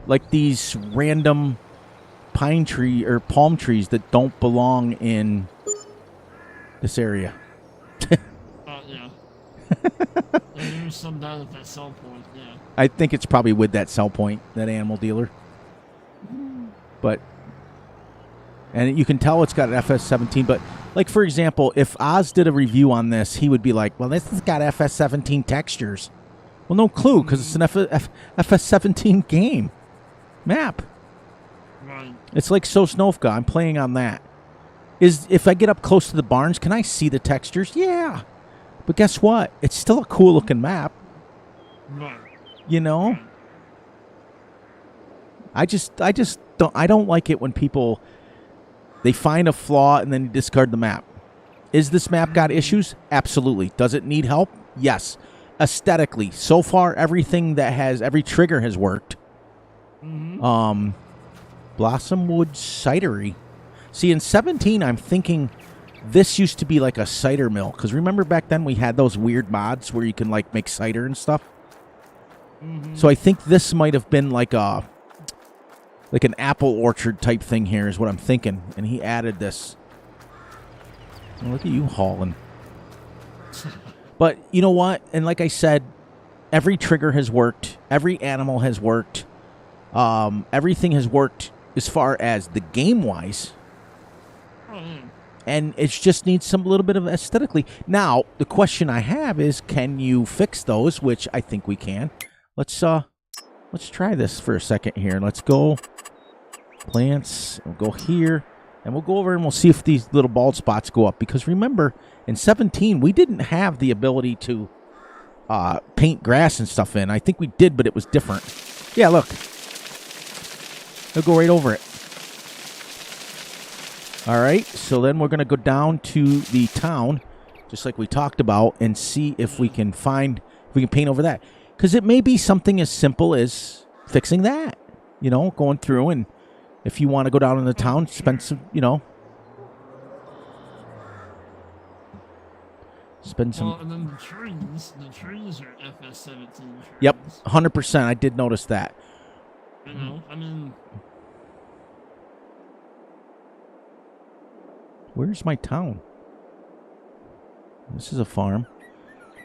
Like these random pine tree or palm trees that don't belong in this area. Yeah. There's some down at that sell point, yeah. I think it's probably with that sell point, that animal dealer. But, and you can tell it's got an Fs22, but, like, for example, if Oz did a review on this, he would be like, well, this has got Fs22 textures. Well, no clue, because it's an Fs22 game. Map. Right. It's like Sosnovka. I'm playing on that. If I get up close to the barns, can I see the textures? Yeah. But guess what? It's still a cool looking map. Right. You know? Right. I just don't like it when people, they find a flaw and then discard the map. Is this map got issues? Absolutely. Does it need help? Yes. Aesthetically, so far every trigger has worked. Mm-hmm. Blossomwood Cidery. See, in 17, I'm thinking this used to be like a cider mill. Because remember back then we had those weird mods where you can like make cider and stuff? Mm-hmm. So I think this might have been like an apple orchard type thing here is what I'm thinking. And he added this. Oh, look at you hauling. But you know what? And like I said, every trigger has worked. Every animal has worked. Everything has worked as far as the game-wise. Mm-hmm. And it just needs some little bit of aesthetically. Now, the question I have is, can you fix those? Which I think we can. Let's try this for a second here. Let's go plants. We'll go here. And we'll go over and we'll see if these little bald spots go up. Because remember, in 17, we didn't have the ability to paint grass and stuff in. I think we did, but it was different. Yeah, look. They'll go right over it. All right, so then we're going to go down to the town, just like we talked about, and see if we can paint over that. Because it may be something as simple as fixing that. You know, going through, and if you want to go down in the town, spend some, Well, and then the trees are FS17 trees. Yep, 100%. I did notice that. You know, I mean... Where's my town? This is a farm.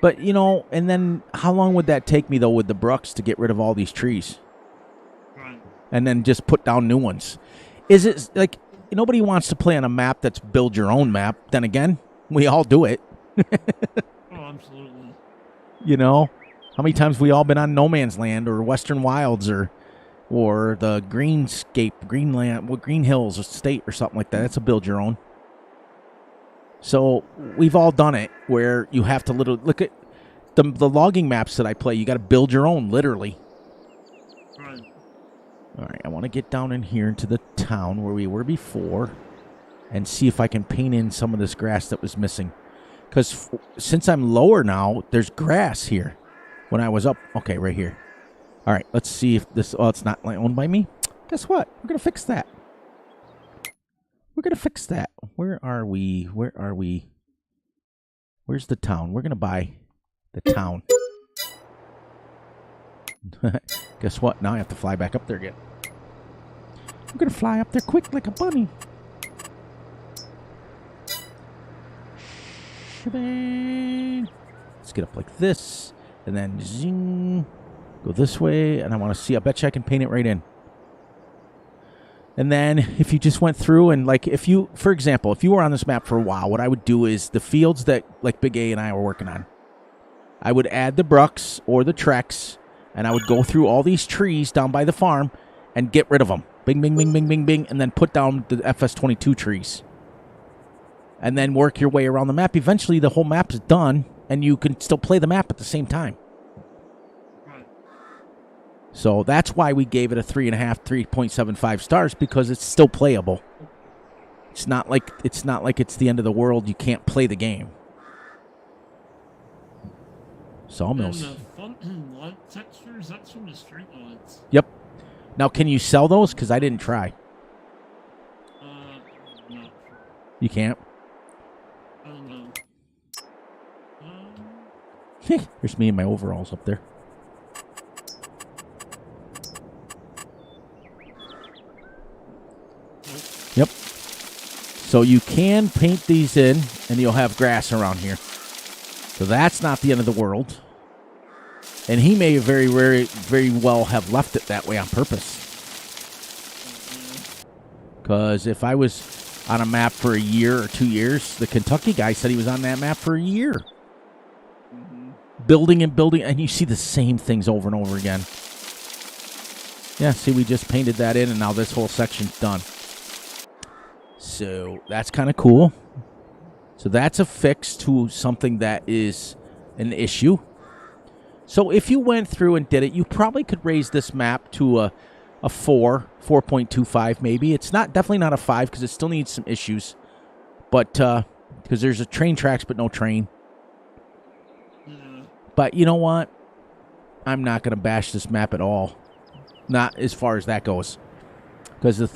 But, and then how long would that take me, though, with the brucks to get rid of all these trees? Right. And then just put down new ones? Is it, like, nobody wants to play on a map that's build your own map. Then again, we all do it. Oh, absolutely. How many times have we all been on No Man's Land or Western Wilds or the Green Hills Estate or something like that? That's a build your own. So we've all done it where you have to literally look at the logging maps that I play. You got to build your own, literally. Right. All right, I want to get down in here into the town where we were before and see if I can paint in some of this grass that was missing. Because since I'm lower now, there's grass here. When I was up, okay, right here. All right, let's see if this, it's not owned by me. Guess what? We're going to fix that. We're going to fix that. Where are we? Where's the town? We're going to buy the town. Guess what? Now I have to fly back up there again. I'm going to fly up there quick like a bunny. Shebang. Let's get up like this. And then zing. Go this way. And I want to see. I bet you I can paint it right in. And then if you just went through and like for example, if you were on this map for a while, what I would do is the fields that like Big A and I were working on, I would add the brucks or the treks, and I would go through all these trees down by the farm and get rid of them. Bing, bing, bing, bing, bing, bing, and then put down the FS22 trees. And then work your way around the map. Eventually the whole map is done, and you can still play the map at the same time. So that's why we gave it a 3.75 stars, because it's still playable. It's not like it's the end of the world. You can't play the game. Sawmills. And the font and light textures, that's from the street lights. Yep. Now, can you sell those? Because I didn't try. No. You can't? I don't know. Here's me in my overalls up there. Yep. So you can paint these in, and you'll have grass around here. So that's not the end of the world. And he may very, very, very well have left it that way on purpose. Because if I was on a map for a year or 2 years, the Kentucky guy said he was on that map for a year. Mm-hmm. Building and building, and you see the same things over and over again. Yeah, see, we just painted that in, and now this whole section's done. So that's kind of cool. So that's a fix to something that is an issue. So if you went through and did it, you probably could raise this map to a 4.25 maybe. It's definitely not a 5 because it still needs some issues. But because there's a train tracks but no train. Yeah. But you know what? I'm not going to bash this map at all. Not as far as that goes. Because the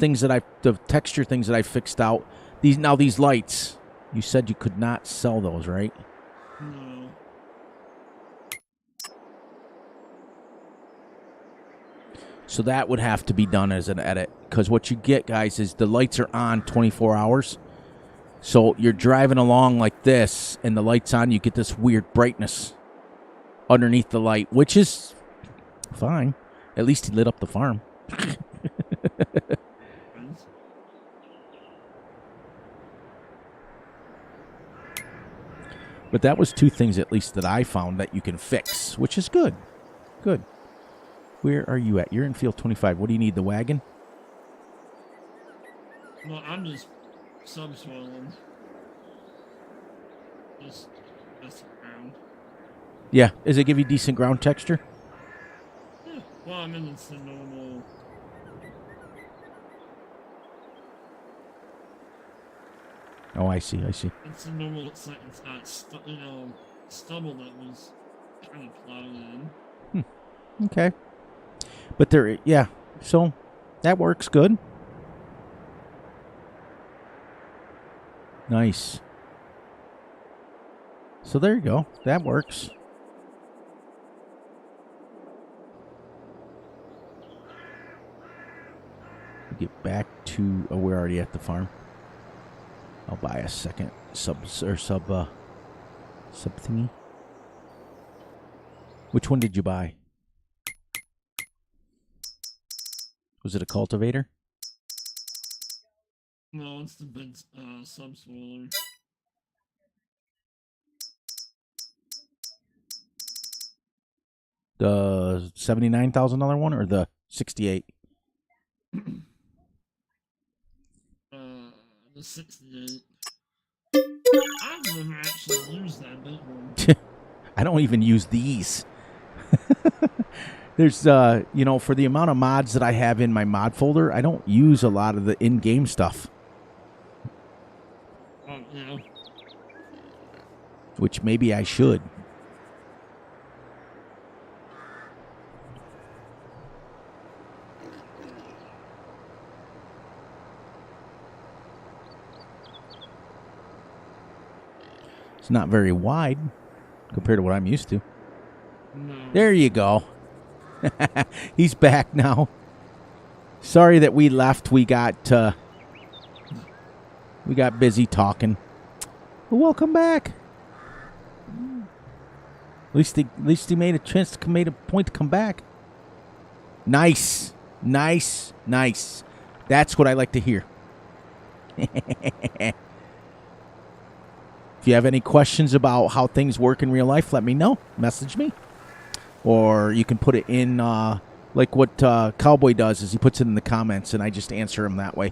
texture things that I fixed out, these lights, you said you could not sell those, right? No. So that would have to be done as an edit. Because what you get, guys, is the lights are on 24 hours. So you're driving along like this, and the light's on, you get this weird brightness underneath the light, which is fine. At least he lit up the farm. But that was 2 things, at least, that I found that you can fix, which is good. Good. Where are you at? You're in field 25. What do you need, the wagon? Well, I'm just subsoiling. Just ground. Yeah. Does it give you decent ground texture? Yeah. Well, I mean, it's the normal. Oh, I see. It's the normal. It's not stubble that was kind of plowed in. Okay. But yeah. So that works good. Nice. So there you go. That works. Get back to. Oh, we're already at the farm. I'll buy a second sub thingy. Which one did you buy? Was it a cultivator? No, it's the big subsoiler. The $79,000 one or the 68? The 68. I've never actually used that big one. I don't even use these. There's, for the amount of mods that I have in my mod folder, I don't use a lot of the in-game stuff. Oh, yeah. Which maybe I should. It's not very wide compared to what I'm used to. No. There you go. He's back now. Sorry that we left. We got busy talking. Well, welcome back. At least he made a point to come back. Nice. That's what I like to hear. If you have any questions about how things work in real life, let me know. Message me. Or you can put it in, like what Cowboy does is he puts it in the comments, and I just answer them that way.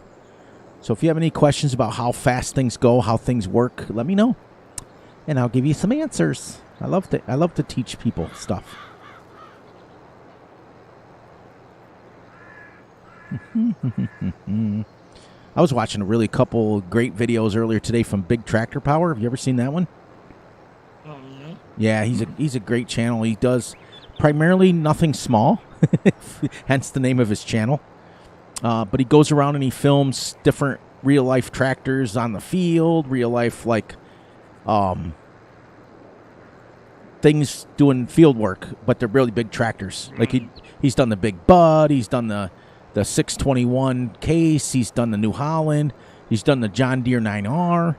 So if you have any questions about how fast things go, how things work, let me know. And I'll give you some answers. I love to teach people stuff. I was watching a really couple great videos earlier today from Big Tractor Power. Have you ever seen that one? Oh, yeah? Yeah, he's a great channel. He does primarily nothing small, hence the name of his channel. But he goes around and he films different real-life tractors on the field, real-life, things doing field work, but they're really big tractors. Like he's done the Big Bud, he's done the 621 Case, he's done the New Holland, he's done the John Deere 9R.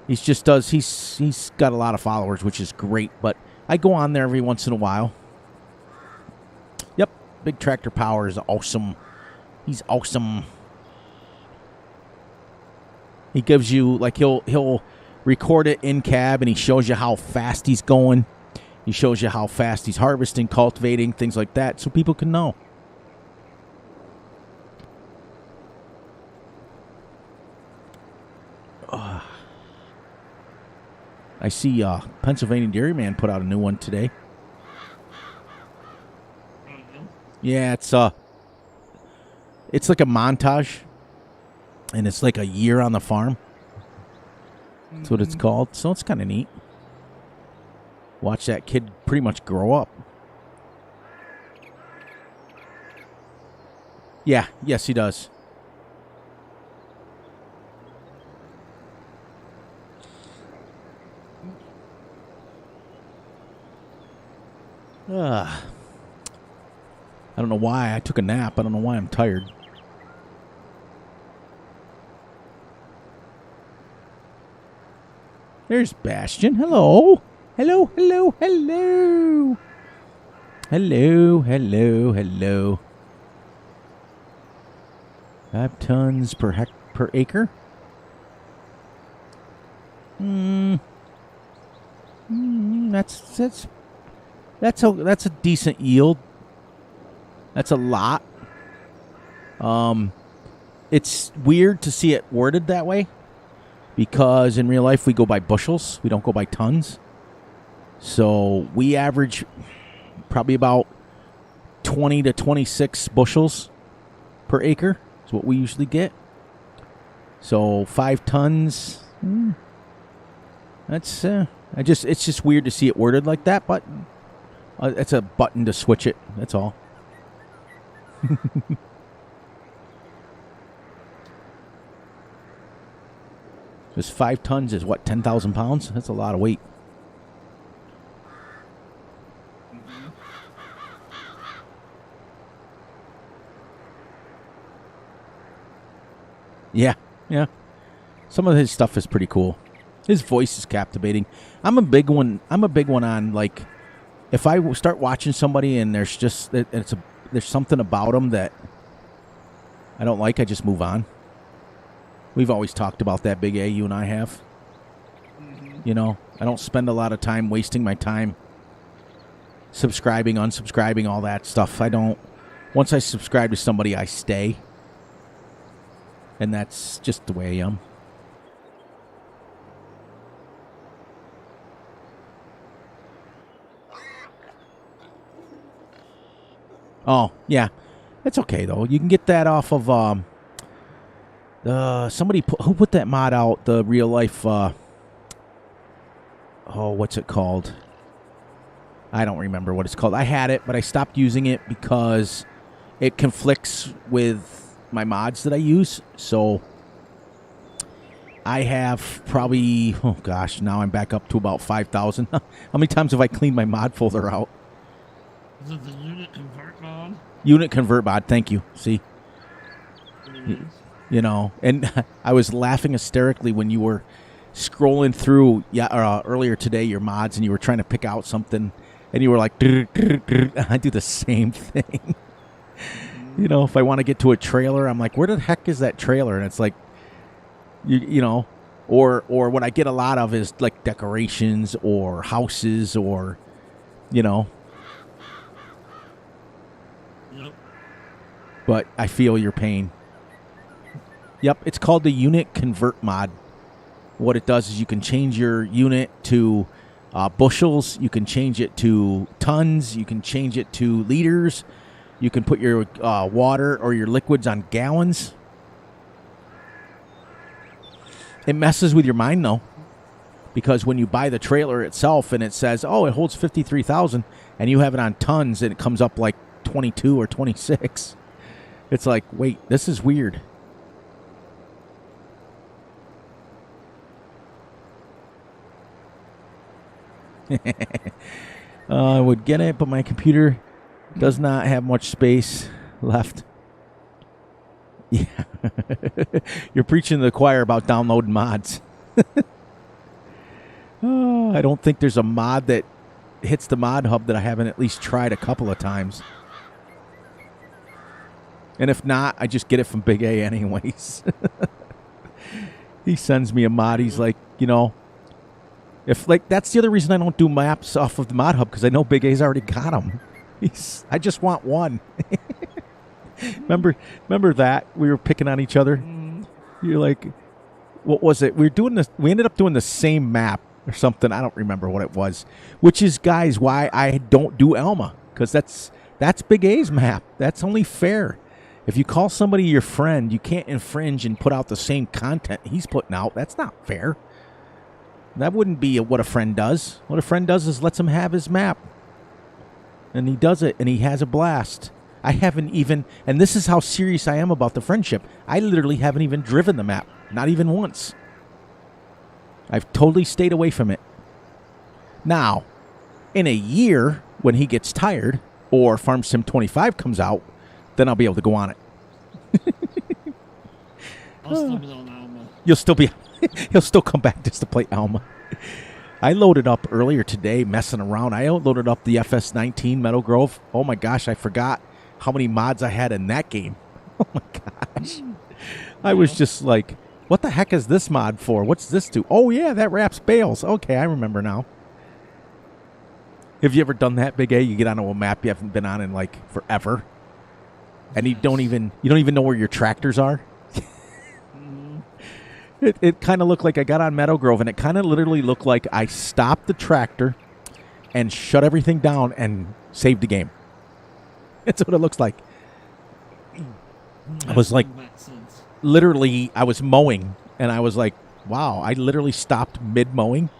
He's got a lot of followers, which is great, but I go on there every once in a while. Yep, Big Tractor Power is awesome. He's awesome. He gives you, he'll record it in cab, and he shows you how fast he's going. He shows you how fast he's harvesting, cultivating, things like that, so people can know. I see Pennsylvania Dairyman put out a new one today. Yeah, it's like a montage, and it's like a year on the farm. That's what it's called. So it's kind of neat. Watch that kid pretty much grow up. Yeah, yes, he does. I don't know why. I took a nap. I don't know why I'm tired. There's Bastion. Hello. Hello, hello, hello. Hello, hello, hello. 5 tons per acre. That's a decent yield. That's a lot. It's weird to see it worded that way because in real life we go by bushels. We don't go by tons. So we average probably about 20 to 26 bushels per acre is what we usually get. So 5 tons. That's it's just weird to see it worded like that, but it's a button to switch it. That's all. Just 5 tons is what, 10,000 pounds? That's a lot of weight. Yeah, yeah. Some of his stuff is pretty cool. His voice is captivating. I'm a big one on, like, if I start watching somebody and there's just there's something about them that I don't like, I just move on. We've always talked about that, Big A, you and I have. You know, I don't spend a lot of time wasting my time subscribing, unsubscribing, all that stuff. I don't. Once I subscribe to somebody, I stay. And that's just the way I am. Oh, yeah. That's okay, though. You can get that off of somebody who put that mod out, the real life what's it called? I don't remember what it's called. I had it, but I stopped using it because it conflicts with my mods that I use. So I have probably, oh gosh, now I'm back up to about 5,000. How many times have I cleaned my mod folder out? Is it the unit convert mod? Unit convert mod, thank you. See? You know, and I was laughing hysterically when you were scrolling through earlier today your mods and you were trying to pick out something and you were like, I do the same thing. You know, if I want to get to a trailer, I'm like, where the heck is that trailer? And it's like, you know, or what I get a lot of is like decorations or houses or, you know. Yep. But I feel your pain. Yep, it's called the unit convert mod. What it does is you can change your unit to bushels. You can change it to tons. You can change it to liters. You can put your water or your liquids on gallons. It messes with your mind, though, because when you buy the trailer itself and it says, oh, it holds 53,000, and you have it on tons and it comes up like 22 or 26, it's like, wait, this is weird. I would get it, but my computer does not have much space left. Yeah. You're preaching to the choir about downloading mods. I don't think there's a mod that hits the mod hub that I haven't at least tried a couple of times. And if not, I just get it from Big A anyways. He sends me a mod. He's like, you know, if like that's the other reason I don't do maps off of the mod hub, because I know Big A's already got them. I just want one. Remember that we were picking on each other. You're like, what was it? We ended up doing the same map or something. I don't remember what it was. Which is, guys, why I don't do Elma, because that's Big A's map. That's only fair. If you call somebody your friend, you can't infringe and put out the same content he's putting out. That's not fair. That wouldn't be what a friend does. What a friend does is lets him have his map. And he does it, and he has a blast. I haven't even, and this is how serious I am about the friendship, I literally haven't even driven the map. Not even once. I've totally stayed away from it. Now, in a year, when he gets tired, or Farm Sim 25 comes out, then I'll be able to go on it. I'll still be on Alma. He'll still come back just to play Alma. I loaded up earlier today, messing around. I loaded up the Fs22 Meadow Grove. Oh my gosh, I forgot how many mods I had in that game. Oh my gosh. I was just like, what the heck is this mod for? What's this do? Oh yeah, that wraps bales. Okay, I remember now. Have you ever done that, Big A? You get onto a map you haven't been on in like forever, and you don't even know where your tractors are. It kind of looked like I got on Meadow Grove, and it kind of literally looked like I stopped the tractor and shut everything down and saved the game. That's what it looks like. I was like, literally, I was mowing, and I was like, wow, I literally stopped mid-mowing.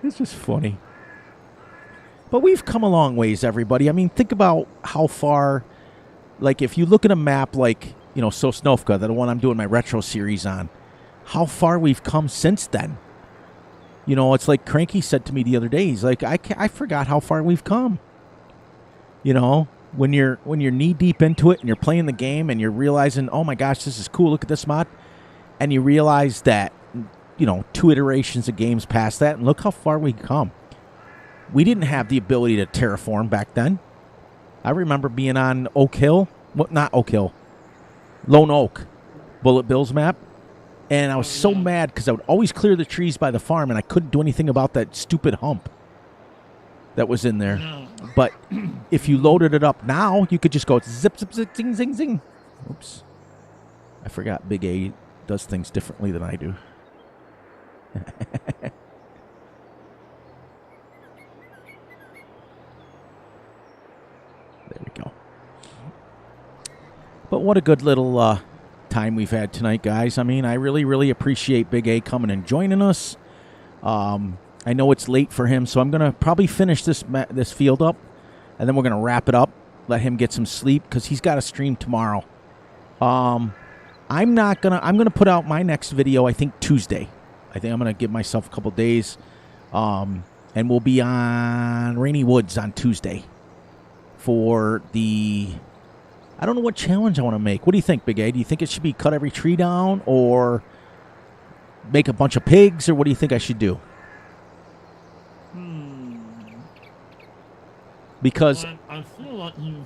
It's just funny. But we've come a long ways, everybody. I mean, think about how far, like, if you look at a map like, you know, Sosnovka, the one I'm doing my retro series on, how far we've come since then. You know, it's like Cranky said to me the other day. He's like, I forgot how far we've come. You know, when you're knee deep into it and you're playing the game and you're realizing, oh my gosh, this is cool. Look at this mod, and you realize that, you know, 2 iterations of games past that, and look how far we've come. We didn't have the ability to terraform back then. I remember being on Oak Hill, not Oak Hill, Lone Oak, Bullet Bill's map, and I was so mad because I would always clear the trees by the farm, and I couldn't do anything about that stupid hump that was in there. No. But if you loaded it up now, you could just go zip, zip, zip, zing, zing, zing. Oops. I forgot Big A does things differently than I do. There we go. But what a good little time we've had tonight, guys. I mean, I really, really appreciate Big A coming and joining us. I know it's late for him, so I'm going to probably finish this field up, and then we're going to wrap it up, let him get some sleep, because he's got a stream tomorrow. I'm going to put out my next video, I think, Tuesday. I think I'm going to give myself a couple days, and we'll be on Rainy Woods on Tuesday for the... I don't know what challenge I want to make. What do you think, Big A? Do you think it should be cut every tree down, or make a bunch of pigs, or what do you think I should do? Because well, I feel like you've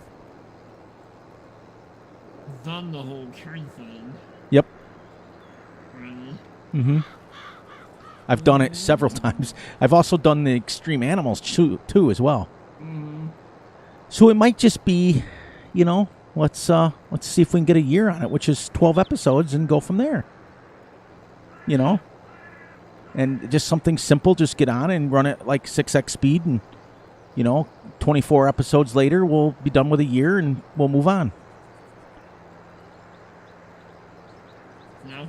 done the whole tree thing. Yep. Really? Mm-hmm. I've done it several times. I've also done the extreme animals too as well. Mm-hmm. So it might just be, you know, let's see if we can get a year on it, which is 12 episodes, and go from there. You know? And just something simple, just get on and run it like 6x speed, and, you know, 24 episodes later, we'll be done with a year, and we'll move on. Yeah.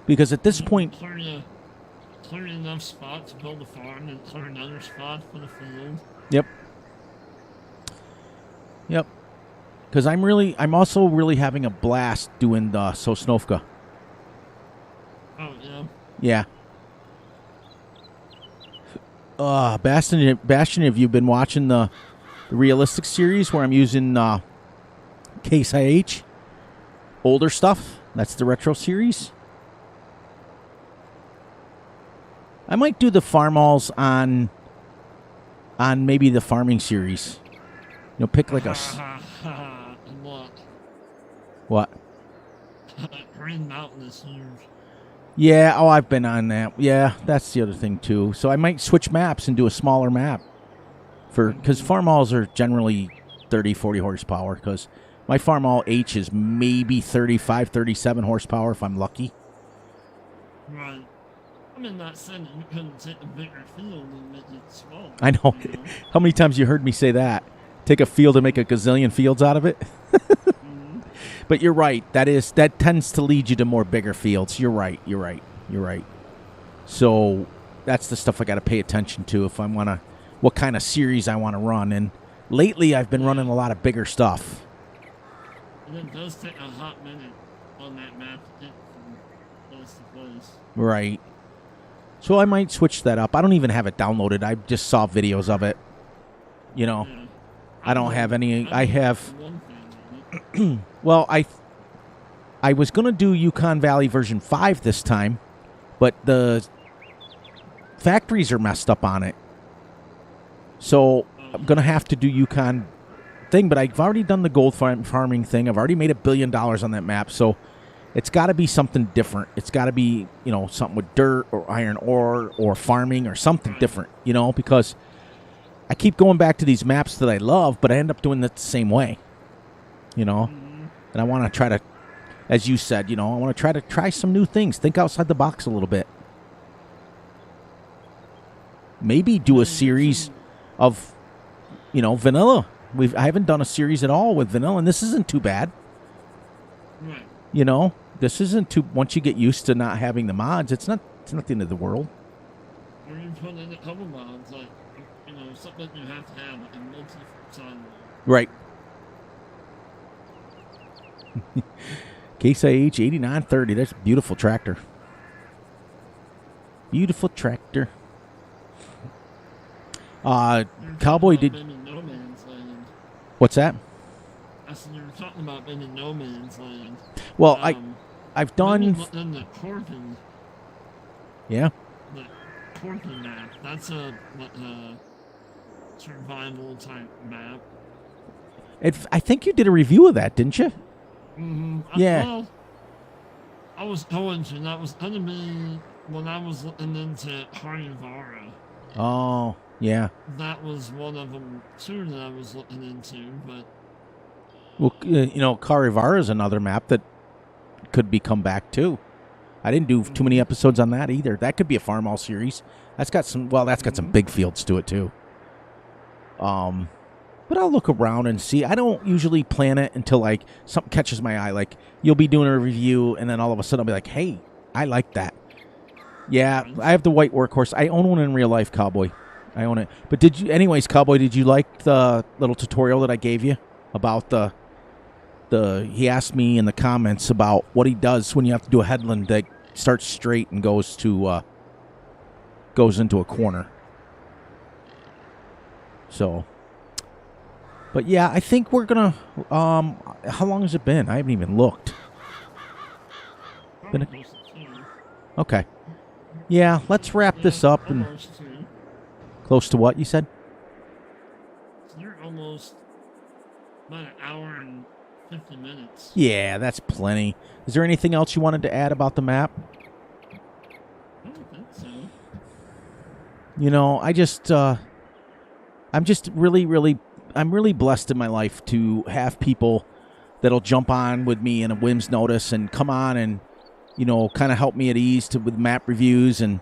Because at this point... Clear enough spot to build a farm, and clear another spot for the field. Yep. Yep. Because I'm also really having a blast doing the Sosnovka. Oh, yeah? Yeah. Bastion, have you been watching the realistic series where I'm using Case IH? Older stuff? That's the retro series. I might do the farm-alls on maybe the farming series. You know, pick like a... What? Green Mountain is huge. Yeah, oh, I've been on that. Yeah, that's the other thing, too. So I might switch maps and do a smaller map. Because farm-alls are generally 30, 40 horsepower. Because my farm-all H is maybe 35, 37 horsepower if I'm lucky. Right. I mean, not saying that you couldn't take a bigger field and make it smaller. I know. You know? How many times you heard me say that? Take a field and make a gazillion fields out of it? Mm-hmm. But you're right. That tends to lead you to more bigger fields. You're right. So that's the stuff I got to pay attention to if I want to, what kind of series I want to run. And lately I've been running a lot of bigger stuff. And it does take a hot minute on that map to get from place to place. Right. So I might switch that up. I don't even have it downloaded. I just saw videos of it. You know, Yeah. I don't have any. I have. One thing, Well, I was going to do Yukon Valley version 5 this time, but the factories are messed up on it. So I'm going to have to do Yukon thing, but I've already done the gold farming thing. I've already made $1 billion on that map, so it's got to be something different. It's got to be, something with dirt or iron ore or farming or something different, because I keep going back to these maps that I love, but I end up doing it the same way, And I want to try to, as you said, I want to try some new things. Think outside the box a little bit. Maybe do a series of, vanilla. I haven't done a series at all with vanilla, and this isn't too bad. right. This isn't too. Once you get used to not having the mods, it's not the end of the world. Or you put in a couple mods, like, something you have to have, like a multi-side. Right. Case IH 8930. That's a beautiful tractor. Beautiful tractor. Cowboy did. No Man's Land. What's that? I said you were talking about being in No Man's Land. Well, I've done. In the Corkin. Yeah. The Corkin map. That's a survival type map. I think you did a review of that, didn't you? Mm-hmm. Yeah. Well, I was going to. That was going to be when I was looking into Harivara. Oh, yeah. That was one of them too that I was looking into, but. Well, Karivara is another map that could be come back too. I didn't do too many episodes on that either. That could be a farm all series. That's got some big fields to it too. But I'll look around and see. I don't usually plan it until like something catches my eye. Like you'll be doing a review and then all of a sudden I'll be like, hey, I like that. Yeah, I have the white workhorse. I own one in real life, Cowboy. I own it. But Cowboy, did you like the little tutorial that I gave you about he asked me in the comments about what he does when you have to do a headland that starts straight and goes into a corner. So, but yeah, I think we're gonna. How long has it been? I haven't even looked. Okay. Yeah, let's wrap this up and close to what you said. You're almost about an hour and 50 minutes. Yeah, that's plenty. Is there anything else you wanted to add about the map? I don't think so. I'm just really blessed in my life to have people that'll jump on with me in a whim's notice and come on and, kind of help me at ease with map reviews. And,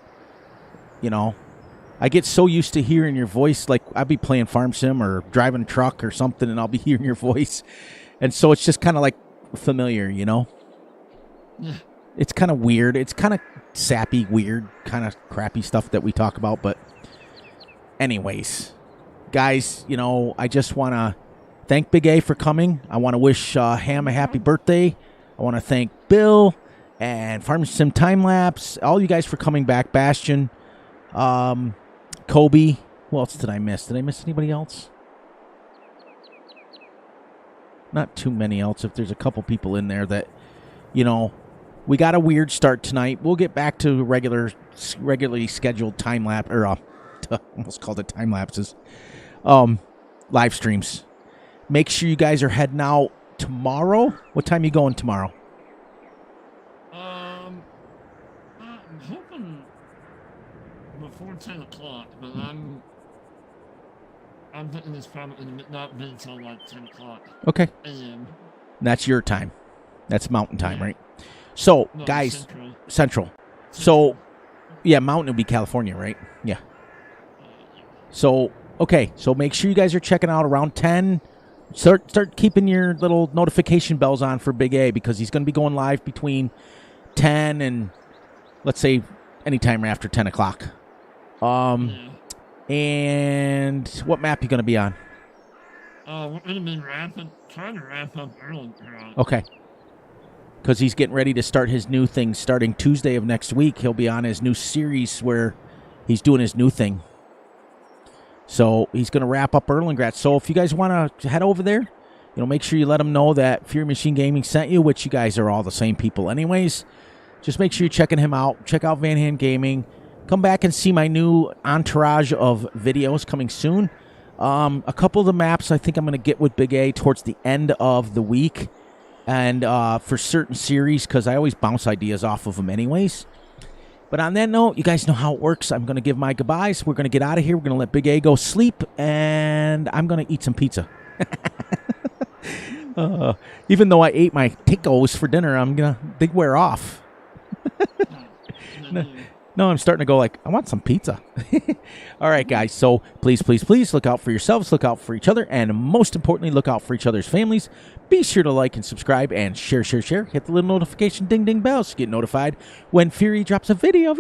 I get so used to hearing your voice. Like I'll be playing Farm Sim or driving a truck or something and I'll be hearing your voice. And so it's just kind of like familiar, Yeah. It's kind of weird. It's kind of sappy, weird, kind of crappy stuff that we talk about. But anyways, guys, I just want to thank Big A for coming. I want to wish Ham a happy birthday. I want to thank Bill and Farm Sim Time Lapse, all you guys for coming back. Bastion, Kobe. Who else did I miss? Did I miss anybody else? Not too many else. If there's a couple people in there that, we got a weird start tonight. We'll get back to regularly scheduled time lapse, or almost called it time lapses. Live streams. Make sure you guys are heading out tomorrow. What time are you going tomorrow? I'm hoping before 10 o'clock, but I'm thinking it's probably not be until like 10 o'clock. Okay. a.m. That's your time. That's mountain time, right? So, No, guys, Central. So, Yeah, Mountain would be California, right? Yeah. So, okay. So make sure you guys are checking out around 10. Start keeping your little notification bells on for Big A because he's going to be going live between 10 and, let's say, anytime after 10 o'clock. Yeah. And what map you going to be on? We're going to be trying to wrap up early. Okay. Because he's getting ready to start his new thing starting Tuesday of next week. He'll be on his new series where he's doing his new thing. So he's going to wrap up Erlengrat. So if you guys want to head over there, make sure you let him know that Fury Machine Gaming sent you, which you guys are all the same people anyways. Just make sure you're checking him out. Check out Van Hand Gaming. Come back and see my new entourage of videos coming soon. A couple of the maps I think I'm going to get with Big A towards the end of the week. And for certain series, because I always bounce ideas off of them anyways. But on that note, you guys know how it works. I'm going to give my goodbyes. We're going to get out of here. We're going to let Big A go sleep. And I'm going to eat some pizza. Even though I ate my tacos for dinner, they wear off. No, I'm starting to go like, I want some pizza. All right, guys. So please, please, please look out for yourselves, look out for each other, and most importantly, look out for each other's families. Be sure to like and subscribe and share. Hit the little notification ding, ding bell so you get notified when Fury drops a video.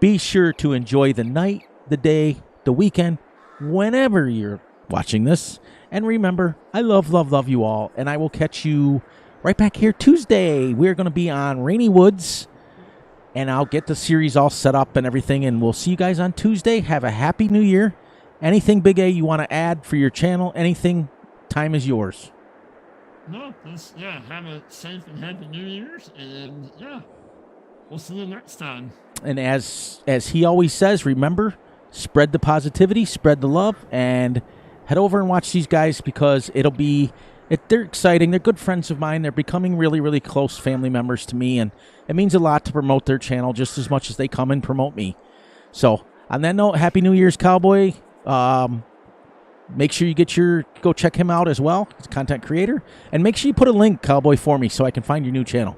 Be sure to enjoy the night, the day, the weekend, whenever you're watching this. And remember, I love you all, and I will catch you right back here Tuesday. We're going to be on Rainy Woods. And I'll get the series all set up and everything, and we'll see you guys on Tuesday. Have a happy new year. Anything, Big A, you want to add for your channel? Anything? Time is yours. No, have a safe and happy New Year's, and we'll see you next time. And as he always says, remember, spread the positivity, spread the love, and head over and watch these guys because they're exciting. They're good friends of mine. They're becoming really, really close family members to me, and it means a lot to promote their channel just as much as they come and promote me. So, on that note, Happy New Year's, Cowboy. Make sure you go check him out as well. He's a content creator. And make sure you put a link, Cowboy, for me so I can find your new channel.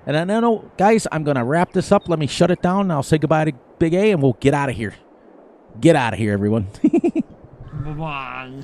And on that note, guys, I'm going to wrap this up. Let me shut it down, and I'll say goodbye to Big A, and we'll get out of here. Get out of here, everyone. Bye-bye.